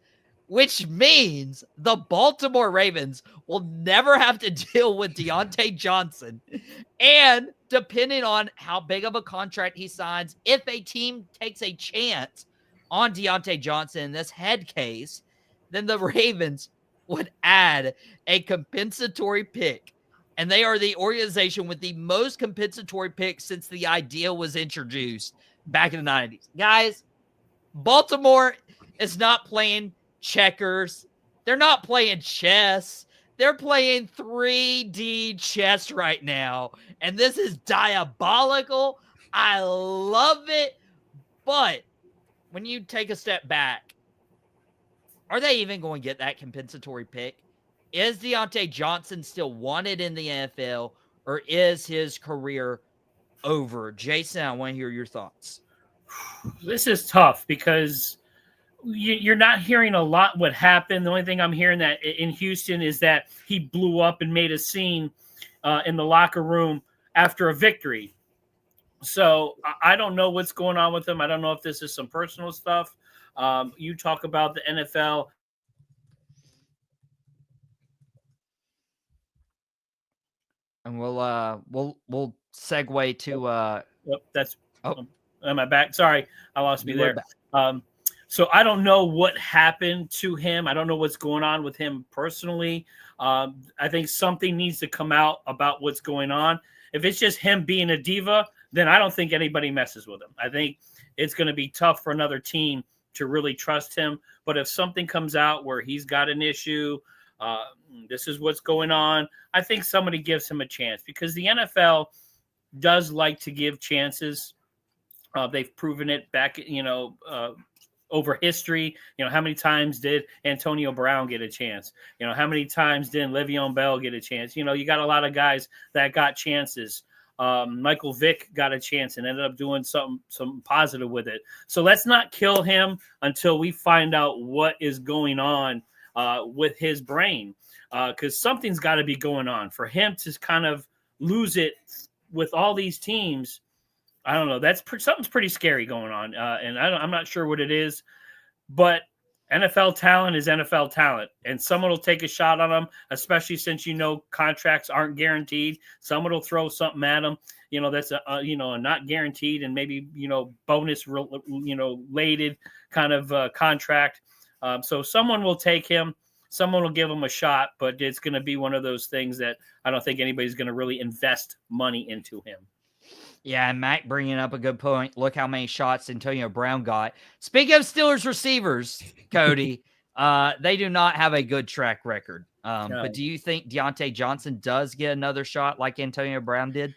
which means the Baltimore Ravens will never have to deal with Deion Johnson. And depending on how big of a contract he signs, if a team takes a chance on Deion Johnson in this head case, then the Ravens would add a compensatory pick. And they are the organization with the most compensatory picks since the idea was introduced back in the 90s. Guys, Baltimore is not playing checkers. They're not playing chess. They're playing 3D chess right now. And this is diabolical. I love it. But when you take a step back, are they even going to get that compensatory pick? Is Deion Johnson still wanted in the NFL, or is his career over? Jason, I want to hear your thoughts. This is tough because you're not hearing a lot what happened. The only thing I'm hearing that in Houston is that he blew up and made a scene in the locker room after a victory. So I don't know what's going on with him. I don't know if this is some personal stuff. You talk about the NFL. And we'll segue to that's am I back? Sorry, I lost me there. So I don't know what happened to him. I don't know what's going on with him personally. I think something needs to come out about what's going on. If it's just him being a diva, then I don't think anybody messes with him. I think it's going to be tough for another team to really trust him. But if something comes out where he's got an issue, this is what's going on, I think somebody gives him a chance, because the NFL does like to give chances. They've proven it back, over history. How many times did Antonio Brown get a chance? How many times did Le'Veon Bell get a chance? You got a lot of guys that got chances. Michael Vick got a chance and ended up doing some positive with it. So let's not kill him until we find out what is going on with his brain, because something's got to be going on for him to kind of lose it with all these teams, I don't know. Something's pretty scary going on, and I'm not sure what it is, but NFL talent is NFL talent, and someone will take a shot on them, especially since contracts aren't guaranteed. Someone will throw something at them, that's a not guaranteed and maybe bonus related kind of contract. So someone will take him. Someone will give him a shot, but it's going to be one of those things that I don't think anybody's going to really invest money into him. Yeah, and Mac bringing up a good point. Look how many shots Antonio Brown got. Speaking of Steelers receivers, Cody, they do not have a good track record. No. But do you think Deion Johnson does get another shot like Antonio Brown did?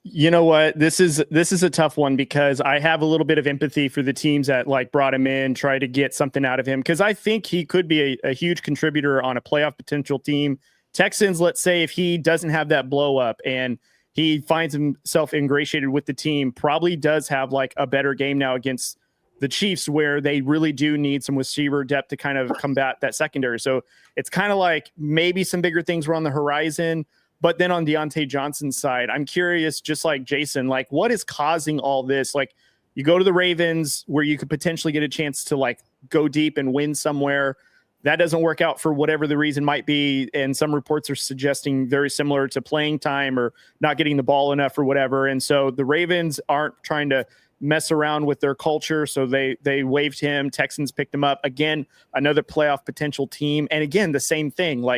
You know what? This is a tough one because I have a little bit of empathy for the teams that brought him in, try to get something out of him, because I think he could be a huge contributor on a playoff potential team. Texans, let's say if he doesn't have that blow up and he finds himself ingratiated with the team, probably does have a better game now against the Chiefs, where they really do need some receiver depth to kind of combat that secondary. So it's kind of maybe some bigger things were on the horizon. But then on Deion Johnson's side, I'm curious, just like Jason, what is causing all this? You go to the Ravens where you could potentially get a chance to go deep and win somewhere. That doesn't work out for whatever the reason might be. And some reports are suggesting very similar to playing time or not getting the ball enough or whatever. And so the Ravens aren't trying to mess around with their culture. So they waived him. Texans picked him up. Again, another playoff potential team. And again, the same thing,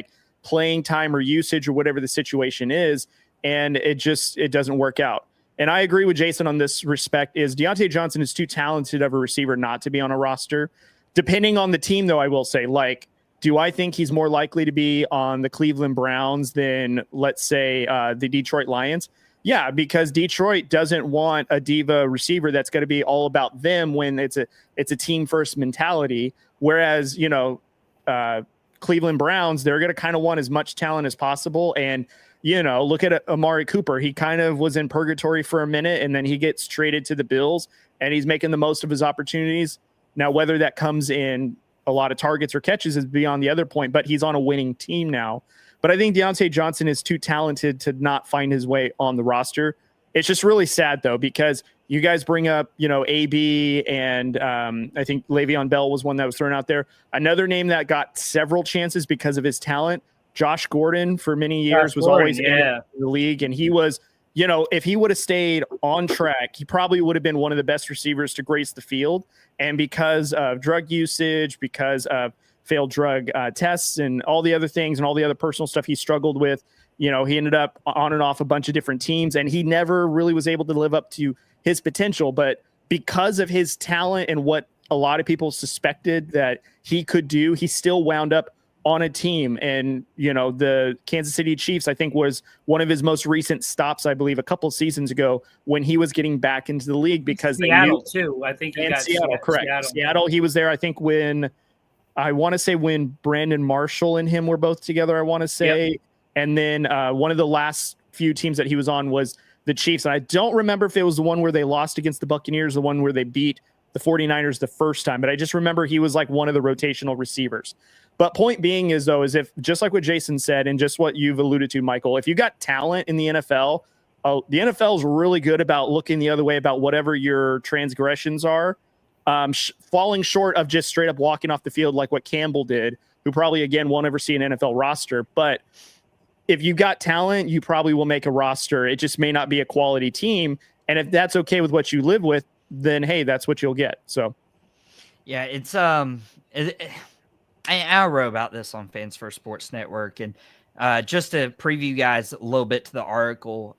playing time or usage or whatever the situation is. And it doesn't work out. And I agree with Jason on this respect is Deion Johnson is too talented of a receiver not to be on a roster. Depending on the team, though, I will say, do I think he's more likely to be on the Cleveland Browns than, let's say, the Detroit Lions? Yeah, because Detroit doesn't want a diva receiver that's going to be all about them when it's a team first mentality. Whereas, Cleveland Browns, they're going to kind of want as much talent as possible. And, look at Amari Cooper. He kind of was in purgatory for a minute, and then he gets traded to the Bills, and he's making the most of his opportunities. Now, whether that comes in a lot of targets or catches is beyond the other point, but he's on a winning team now. But I think Deion Johnson is too talented to not find his way on the roster. It's just really sad, though, because you guys bring up, AB and I think Le'Veon Bell was one that was thrown out there. Another name that got several chances because of his talent, Josh Gordon, for many years was always in the league. And he was, if he would have stayed on track, he probably would have been one of the best receivers to grace the field. And because of drug usage, because of failed drug tests and all the other things and all the other personal stuff he struggled with, he ended up on and off a bunch of different teams, and he never really was able to live up to his potential. But because of his talent and what a lot of people suspected that he could do, he still wound up on a team. And, the Kansas City Chiefs, I think, was one of his most recent stops, I believe, a couple seasons ago when he was getting back into the league because Seattle, too. I think he got Seattle, correct. Seattle, he was there, I think, when Brandon Marshall and him were both together, I want to say. Yep. And then one of the last few teams that he was on was the Chiefs. And I don't remember if it was the one where they lost against the Buccaneers, the one where they beat the 49ers the first time. But I just remember he was one of the rotational receivers. But point being is if, just like what Jason said, and just what you've alluded to, Michael, if you got talent in the NFL, the NFL is really good about looking the other way about whatever your transgressions are, falling short of just straight up walking off the field like what Campbell did, who probably, again, won't ever see an NFL roster. But if you got talent, you probably will make a roster. It just may not be a quality team. And if that's okay with what you live with, then, hey, that's what you'll get. So, yeah, it's I wrote about this on Fans First Sports Network, and just to preview guys a little bit to the article,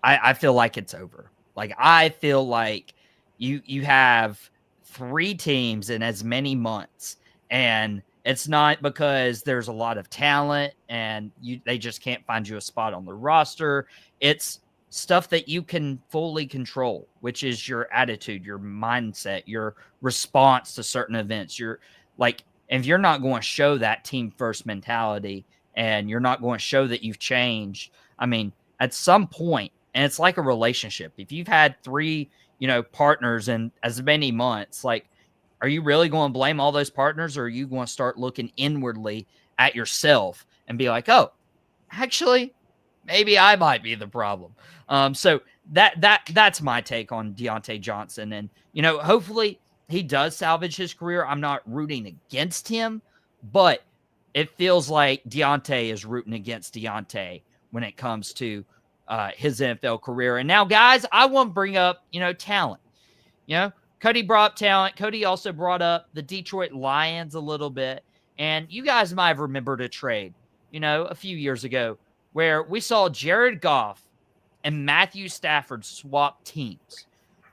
I feel like it's over. I feel like you have 3 teams in as many months, and it's not because there's a lot of talent and they just can't find you a spot on the roster. It's stuff that you can fully control, which is your attitude, your mindset, your response to certain events. If you're not going to show that team first mentality and you're not going to show that you've changed, I mean, at some point, and it's like a relationship. If you've had 3, partners in as many months, are you really going to blame all those partners, or are you going to start looking inwardly at yourself and be like, oh, actually, maybe I might be the problem. So that's my take on Deion Johnson. And, hopefully he does salvage his career. I'm not rooting against him, but it feels like Deontay is rooting against Deontay when it comes to his NFL career. And now, guys, I want to bring up, talent. Cody brought up talent. Cody also brought up the Detroit Lions a little bit. And you guys might have remembered a trade, a few years ago where we saw Jared Goff and Matthew Stafford swap teams.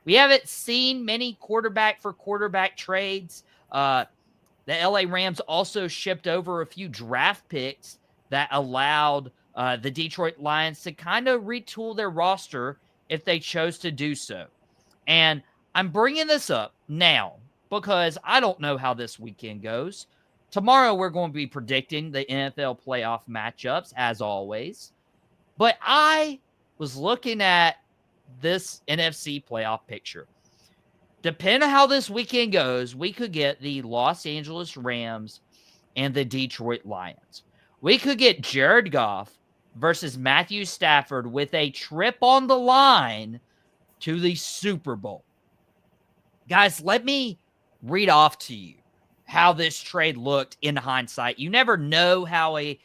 We haven't seen many quarterback-for-quarterback trades. The LA Rams also shipped over a few draft picks that allowed the Detroit Lions to kind of retool their roster if they chose to do so. And I'm bringing this up now because I don't know how this weekend goes. Tomorrow, we're going to be predicting the NFL playoff matchups, as always. But I was looking at this NFC playoff picture. Depending on how this weekend goes, we could get the Los Angeles Rams and the Detroit Lions. We could get Jared Goff versus Matthew Stafford with a trip on the line to the Super Bowl. Guys, let me read off to you how this trade looked in hindsight. You never know how a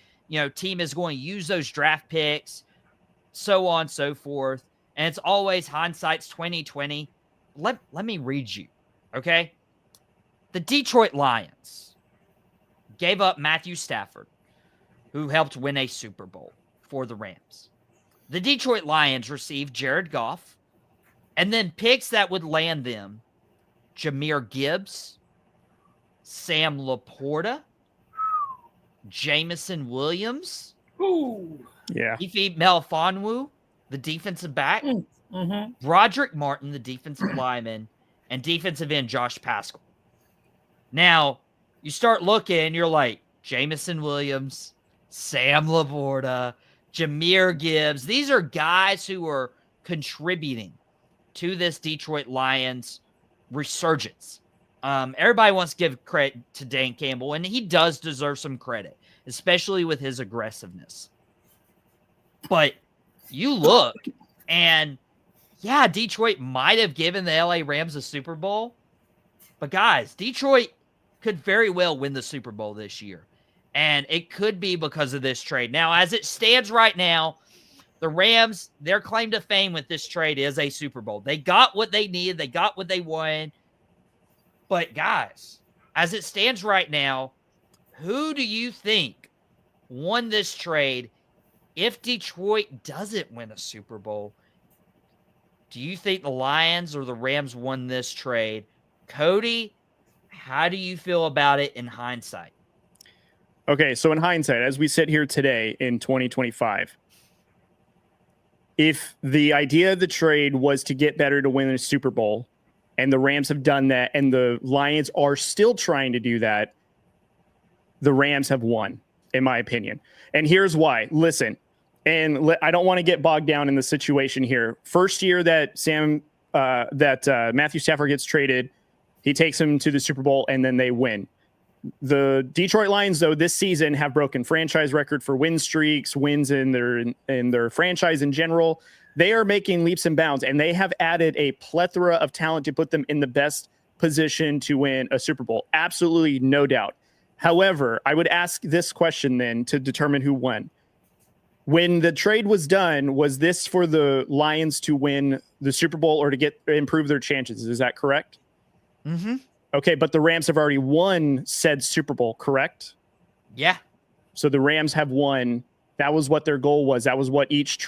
team is going to use those draft picks, so on and so forth. And it's always hindsight's 2020. Let me read you, okay? The Detroit Lions gave up Matthew Stafford, who helped win a Super Bowl for the Rams. The Detroit Lions received Jared Goff, and then picks that would land them Jahmyr Gibbs, Sam Laporta, Jamison Williams, Ife Melifonwu, the defensive back, Broderick Martin, the defensive lineman, and defensive end Josh Paschal. Now, you start looking, you're like, Jamison Williams, Sam Laporta, Jahmyr Gibbs. These are guys who are contributing to this Detroit Lions resurgence. Everybody wants to give credit to Dan Campbell, and he does deserve some credit, especially with his aggressiveness. But you look, and yeah, Detroit might have given the LA Rams a Super Bowl. But guys, Detroit could very well win the Super Bowl this year. And it could be because of this trade. Now, as it stands right now, the Rams, their claim to fame with this trade is a Super Bowl. They got what they needed. They got what they wanted. But guys, as it stands right now, who do you think won this trade if Detroit doesn't win a Super Bowl? Do you think the Lions or the Rams won this trade? Cody, how do you feel about it in hindsight? Okay, so in hindsight, as we sit here today in 2025, if the idea of the trade was to get better to win a Super Bowl, and the Rams have done that, and the Lions are still trying to do that, the Rams have won, in my opinion. And here's why. Listen, and I don't want to get bogged down in the situation here. First year that Matthew Stafford gets traded, he takes him to the Super Bowl, and then they win. The Detroit Lions, though, this season have broken franchise record for win streaks, wins in their franchise in general. They are making leaps and bounds, and they have added a plethora of talent to put them in the best position to win a Super Bowl. Absolutely, no doubt. However, I would ask this question then to determine who won. When the trade was done, was this for the Lions to win the Super Bowl or to improve their chances? Is that correct? Mm-hmm. Okay, but the Rams have already won said Super Bowl, correct? Yeah. So the Rams have won. That was what their goal was. That was what each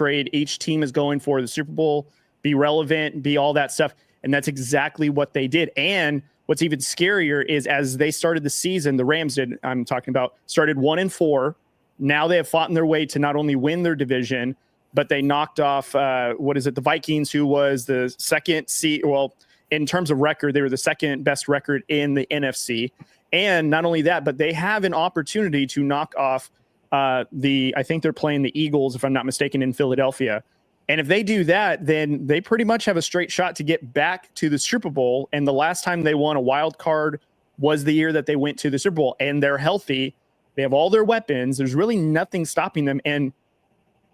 team is going for, the Super Bowl, be relevant, be all that stuff. And that's exactly what they did. And what's even scarier is as they started the season, the Rams did, I'm talking about, started 1-4. Now they have fought in their way to not only win their division, but they knocked off, the Vikings, who was the second seed. Well, in terms of record, they were the second best record in the NFC. And not only that, but they have an opportunity to knock off I think they're playing the Eagles, if I'm not mistaken, in Philadelphia. And if they do that, then they pretty much have a straight shot to get back to the Super Bowl. And the last time they won a wild card was the year that they went to the Super Bowl. And they're healthy. They have all their weapons. There's really nothing stopping them. And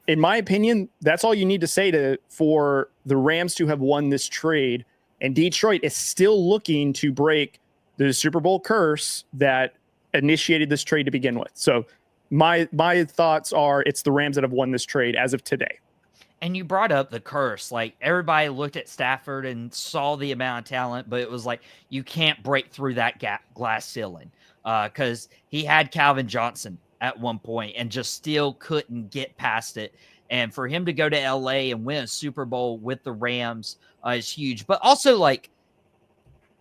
in my opinion, that's all you need to say for the Rams to have won this trade. And Detroit is still looking to break the Super Bowl curse that initiated this trade to begin with. So my thoughts are it's the Rams that have won this trade as of today. And you brought up the curse. Like, everybody looked at Stafford and saw the amount of talent, but it was like, you can't break through that glass ceiling because he had Calvin Johnson at one point and just still couldn't get past it. And for him to go to LA and win a Super Bowl with the Rams is huge. But also, like,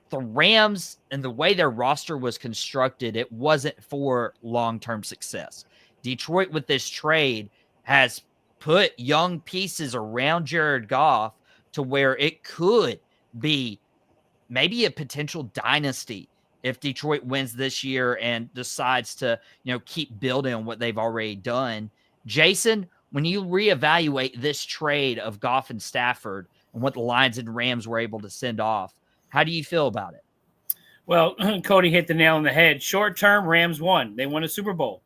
the Rams and the way their roster was constructed, it wasn't for long-term success. Detroit, with this trade, has put young pieces around Jared Goff to where it could be maybe a potential dynasty if Detroit wins this year and decides to, keep building on what they've already done. Jason, when you reevaluate this trade of Goff and Stafford and what the Lions and Rams were able to send off, how do you feel about it? Well, Cody hit the nail on the head. Short term, Rams won. They won a Super Bowl.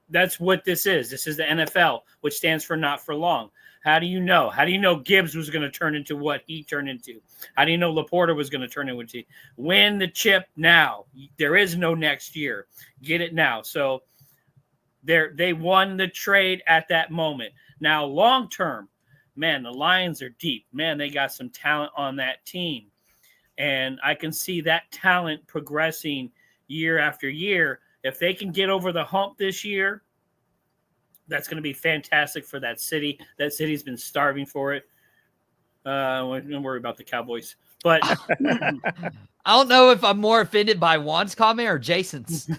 That's what this is. This is the NFL, which stands for not for long. How do you know? How do you know Gibbs was going to turn into what he turned into? How do you know Laporta was going to turn into what he? Win the chip now. There is no next year. Get it now. So they won the trade at that moment. Now, long term, man, the Lions are deep. Man, they got some talent on that team. And I can see that talent progressing year after year. If they can get over the hump this year, that's going to be fantastic for that city. That city's been starving for it. Don't worry about the Cowboys. But I don't know if I'm more offended by Juan's comment or Jason's.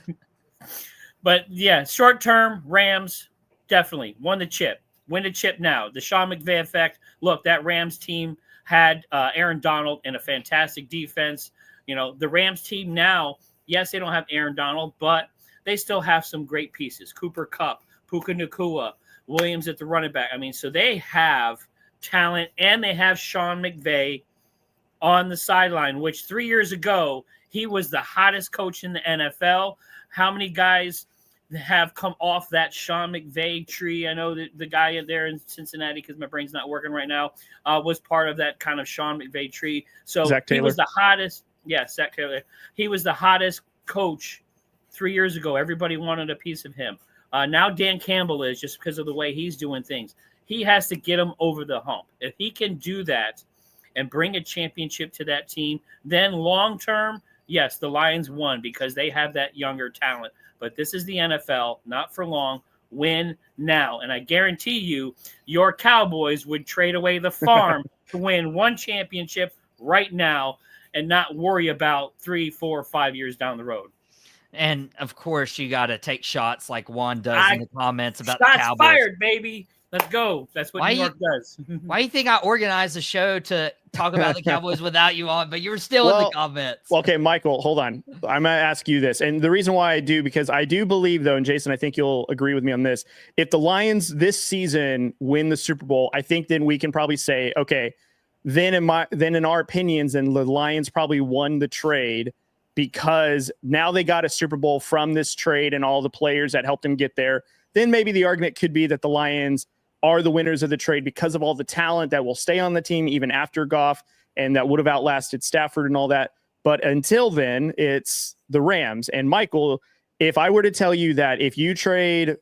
But, yeah, short-term, Rams definitely won the chip. Win the chip now. The Sean McVay effect. Look, that Rams team had Aaron Donald and a fantastic defense. The Rams team now, yes, they don't have Aaron Donald, but they still have some great pieces. Cooper Kupp, Puka Nacua, Williams at the running back. I mean, so they have talent, and they have Sean McVay on the sideline, which 3 years ago, he was the hottest coach in the NFL. How many guys have come off that Sean McVay tree? I know that the guy there in Cincinnati, because my brain's not working right now, was part of that kind of Sean McVay tree. So he was the hottest. Yeah, Zach Taylor. He was the hottest coach 3 years ago. Everybody wanted a piece of him. Now Dan Campbell is, just because of the way he's doing things. He has to get him over the hump. If he can do that and bring a championship to that team, then long-term, yes, the Lions won because they have that younger talent. But this is the NFL, not for long. Win now. And I guarantee you, your Cowboys would trade away the farm to win one championship right now and not worry about 3, 4, 5 years down the road. And, of course, you got to take shots like Juan does in the comments about the Shots Cowboys. fired, baby. Let's go. That's what New York does. Why do you think I organized a show to talk about the Cowboys without you on, but you were still in the comments? Okay, Michael, hold on. I'm going to ask you this. And the reason why I do, because I do believe, though, and Jason, I think you'll agree with me on this, if the Lions this season win the Super Bowl, I think then we can probably say, okay, then in our opinions, then the Lions probably won the trade because now they got a Super Bowl from this trade and all the players that helped them get there. Then maybe the argument could be that the Lions are the winners of the trade because of all the talent that will stay on the team even after Goff and that would have outlasted Stafford and all that. But until then, it's the Rams. And Michael, if I were to tell you that if you trade,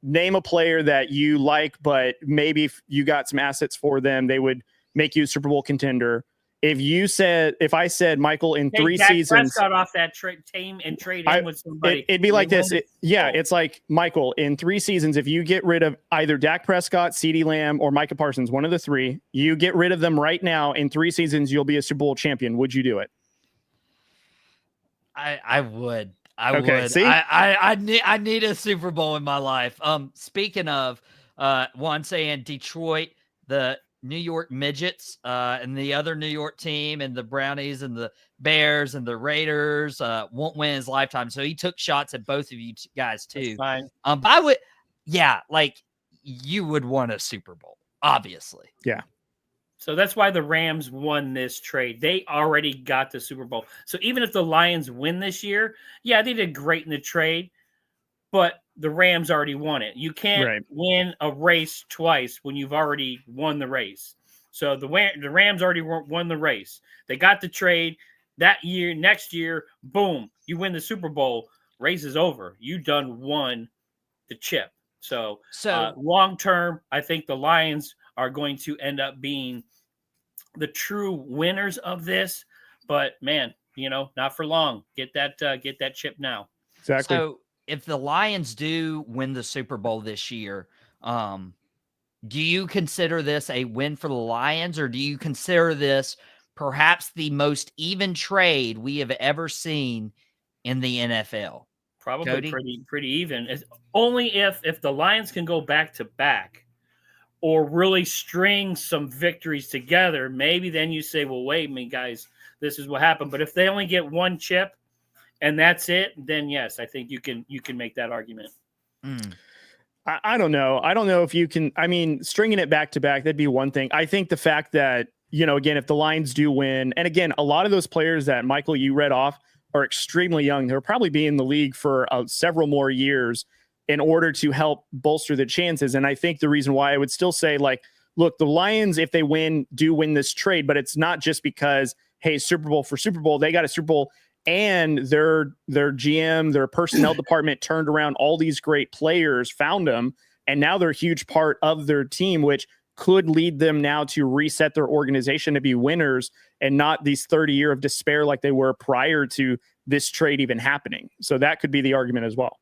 name a player that you like, but maybe if you got some assets for them, they would make you a Super Bowl contender. If I said, Michael, in 3 seasons, Prescott off that team and trade in with somebody, it'd be like this. It's like, Michael, in 3 seasons, if you get rid of either Dak Prescott, CeeDee Lamb, or Micah Parsons, one of the three, you get rid of them right now. In 3 seasons, you'll be a Super Bowl champion. Would you do it? I would. I would. See? I need a Super Bowl in my life. Speaking of one saying Detroit, the New York Midgets and the other New York team and the Brownies and the Bears and the Raiders won't win his lifetime. So he took shots at both of you guys too. That's fine. But I would, like you would want a Super Bowl, obviously. Yeah. So that's why the Rams won this trade. They already got the Super Bowl. So even if the Lions win this year, yeah, they did great in the trade. but the Rams already won it. You can't win a race twice when you've already won the race. So the Rams already won the race. They got the trade that year. Next year, boom, you win the Super Bowl. Race is over. You done won the chip. So long term, I think the Lions are going to end up being the true winners of this. But man, not for long. Get that chip now. Exactly. So if the Lions do win the Super Bowl this year, do you consider this a win for the Lions, or do you consider this perhaps the most even trade we have ever seen in the NFL? Probably Cody? pretty even. It's only if the Lions can go back to back or really string some victories together, maybe then you say, well, wait a minute, guys, this is what happened. But if they only get one chip and that's it, then yes, I think you can make that argument. I don't know. I don't know if you can. I mean, stringing it back to back, that'd be one thing. I think the fact that, again, if the Lions do win, and again, a lot of those players that, Michael, you read off are extremely young. They'll probably be in the league for several more years in order to help bolster the chances. And I think the reason why I would still say, look, the Lions, if they do win this trade, but it's not just because, hey, Super Bowl for Super Bowl, they got a Super Bowl and their GM, their personnel department turned around all these great players, found them, and now they're a huge part of their team, which could lead them now to reset their organization to be winners and not these 30-year of despair like they were prior to this trade even happening. So that could be the argument as well.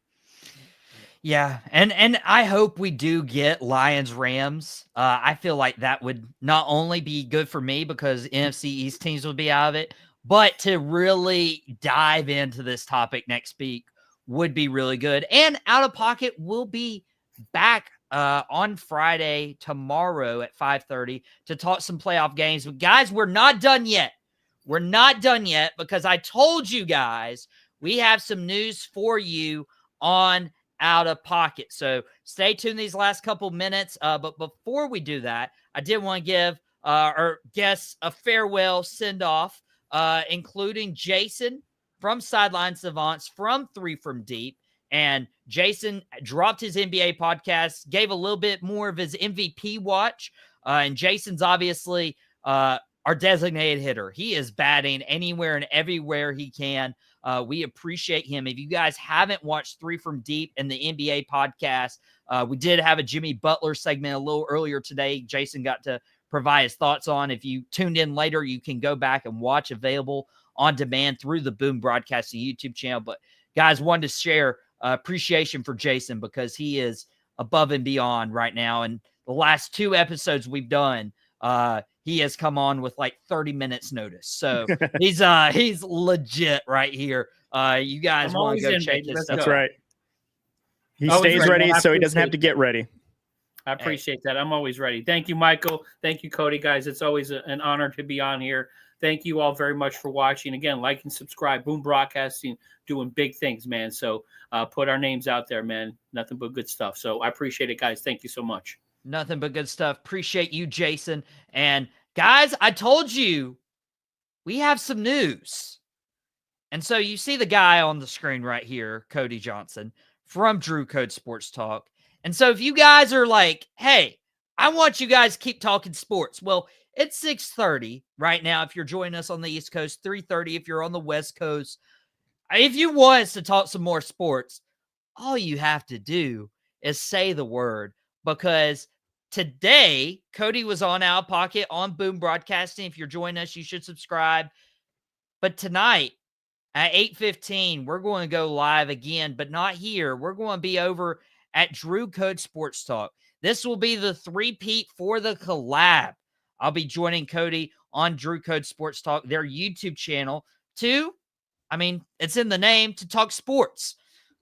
Yeah, and I hope we do get Lions-Rams. I feel like that would not only be good for me because NFC East teams would be out of it, but to really dive into this topic next week would be really good. And Outta Pocket will be back on Friday, tomorrow at 5:30 to talk some playoff games. But guys, we're not done yet. We're not done yet because I told you guys we have some news for you on Outta Pocket. So stay tuned these last couple minutes. But before we do that, I did want to give our guests a farewell send-off, including Jason from Sideline Savants from 3 from Deep. And Jason dropped his NBA podcast, gave a little bit more of his MVP watch. And Jason's obviously our designated hitter. He is batting anywhere and everywhere he can. We appreciate him. If you guys haven't watched 3 from Deep and the NBA podcast, we did have a Jimmy Butler segment a little earlier today. Jason got to provide his thoughts on. If you tuned in later, you can go back and watch, available on demand through the Boom Broadcasting YouTube channel. But guys, wanted to share appreciation for Jason because he is above and beyond right now. And the last 2 episodes we've done, he has come on with like 30 minutes notice. So he's legit right here. You guys want to go check this stuff out. That's right. He stays ready so he doesn't have to get ready. I appreciate that. I'm always ready. Thank you, Michael. Thank you, Cody, guys. It's always an honor to be on here. Thank you all very much for watching. Again, like and subscribe. Boom Broadcasting, doing big things, man. So put our names out there, man. Nothing but good stuff. So I appreciate it, guys. Thank you so much. Nothing but good stuff. Appreciate you, Jason. And guys, I told you we have some news. And so you see the guy on the screen right here, Cody Johnson from Drew Code Sports Talk. And so if you guys are like, hey, I want you guys to keep talking sports. Well, it's 6:30 right now if you're joining us on the East Coast, 3:30 if you're on the West Coast. If you want us to talk some more sports, all you have to do is say the word, because today Cody was on Outta Pocket on Boom Broadcasting. If you're joining us, you should subscribe. But tonight at 8:15, we're going to go live again, but not here. We're going to be over at Drew Code Sports Talk. This will be the three-peat for the collab. I'll be joining Cody on Drew Code Sports Talk, their YouTube channel, it's in the name, to talk sports.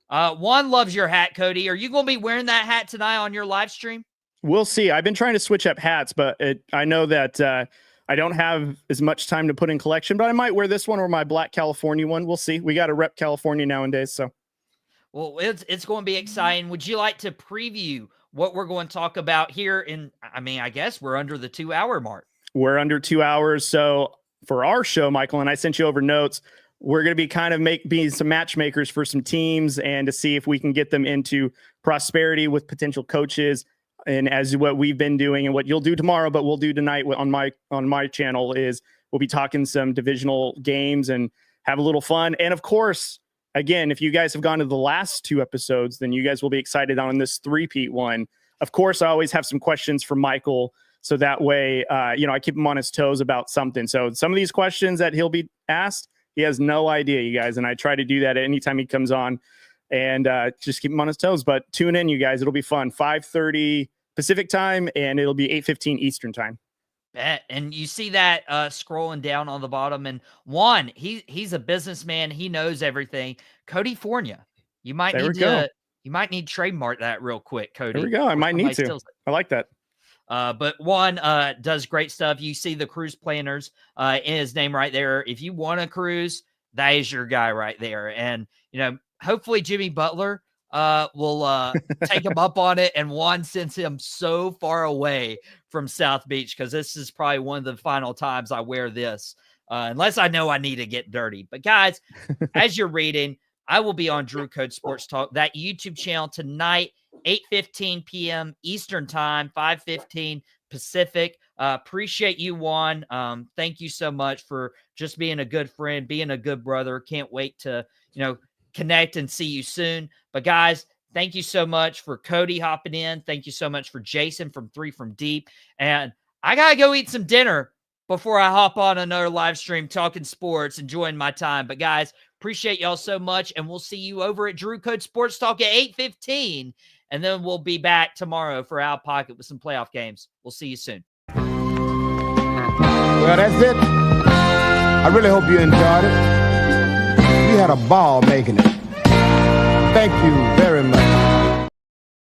One loves your hat, Cody. Are you going to be wearing that hat tonight on your live stream? We'll see. I've been trying to switch up hats, but I know that I don't have as much time to put in collection, but I might wear this one or my black California one. We'll see. We got to rep California nowadays, so. Well, it's going to be exciting. Would you like to preview what we're going to talk about here I guess we're under the 2-hour mark. We're under 2 hours. So for our show, Michael, and I sent you over notes, we're going to be kind of being some matchmakers for some teams and to see if we can get them into prosperity with potential coaches. And as what we've been doing and what you'll do tomorrow, but we'll do tonight on my channel is we'll be talking some divisional games and have a little fun. And of course, again, if you guys have gone to the last 2 episodes, then you guys will be excited on this 3-peat one. Of course, I always have some questions for Michael. So that way, I keep him on his toes about something. So some of these questions that he'll be asked, he has no idea, you guys. And I try to do that anytime he comes on and just keep him on his toes. But tune in, you guys. It'll be fun. 5:30 Pacific time, and it'll be 8:15 Eastern time. Bet. And you see that scrolling down on the bottom. And Juan, he's a businessman. He knows everything. Cody Fornia. You might need trademark that real quick, Cody. There we go. I might need to. I like that. But Juan does great stuff. You see the cruise planners in his name right there. If you want a cruise, that is your guy right there. And, hopefully Jimmy Butler will take him up on it. And Juan sends him so far away from South Beach because this is probably one of the final times I wear this, unless I know I need to get dirty. But guys, as you're reading, I will be on Drew Code Sports Talk, that YouTube channel tonight, 8:15 p.m. Eastern time, 5:15 Pacific. Appreciate you, Juan. Thank you so much for just being a good friend, being a good brother. Can't wait to, connect and see you soon. But guys, thank you so much for Cody hopping in. Thank you so much for Jason from 3 from Deep. And I got to go eat some dinner before I hop on another live stream talking sports, enjoying my time. But guys, appreciate y'all so much. And we'll see you over at Drew Code Sports Talk at 8:15. And then we'll be back tomorrow for Outta Pocket with some playoff games. We'll see you soon. Well, that's it. I really hope you enjoyed it. We had a ball making it. Thank you very much.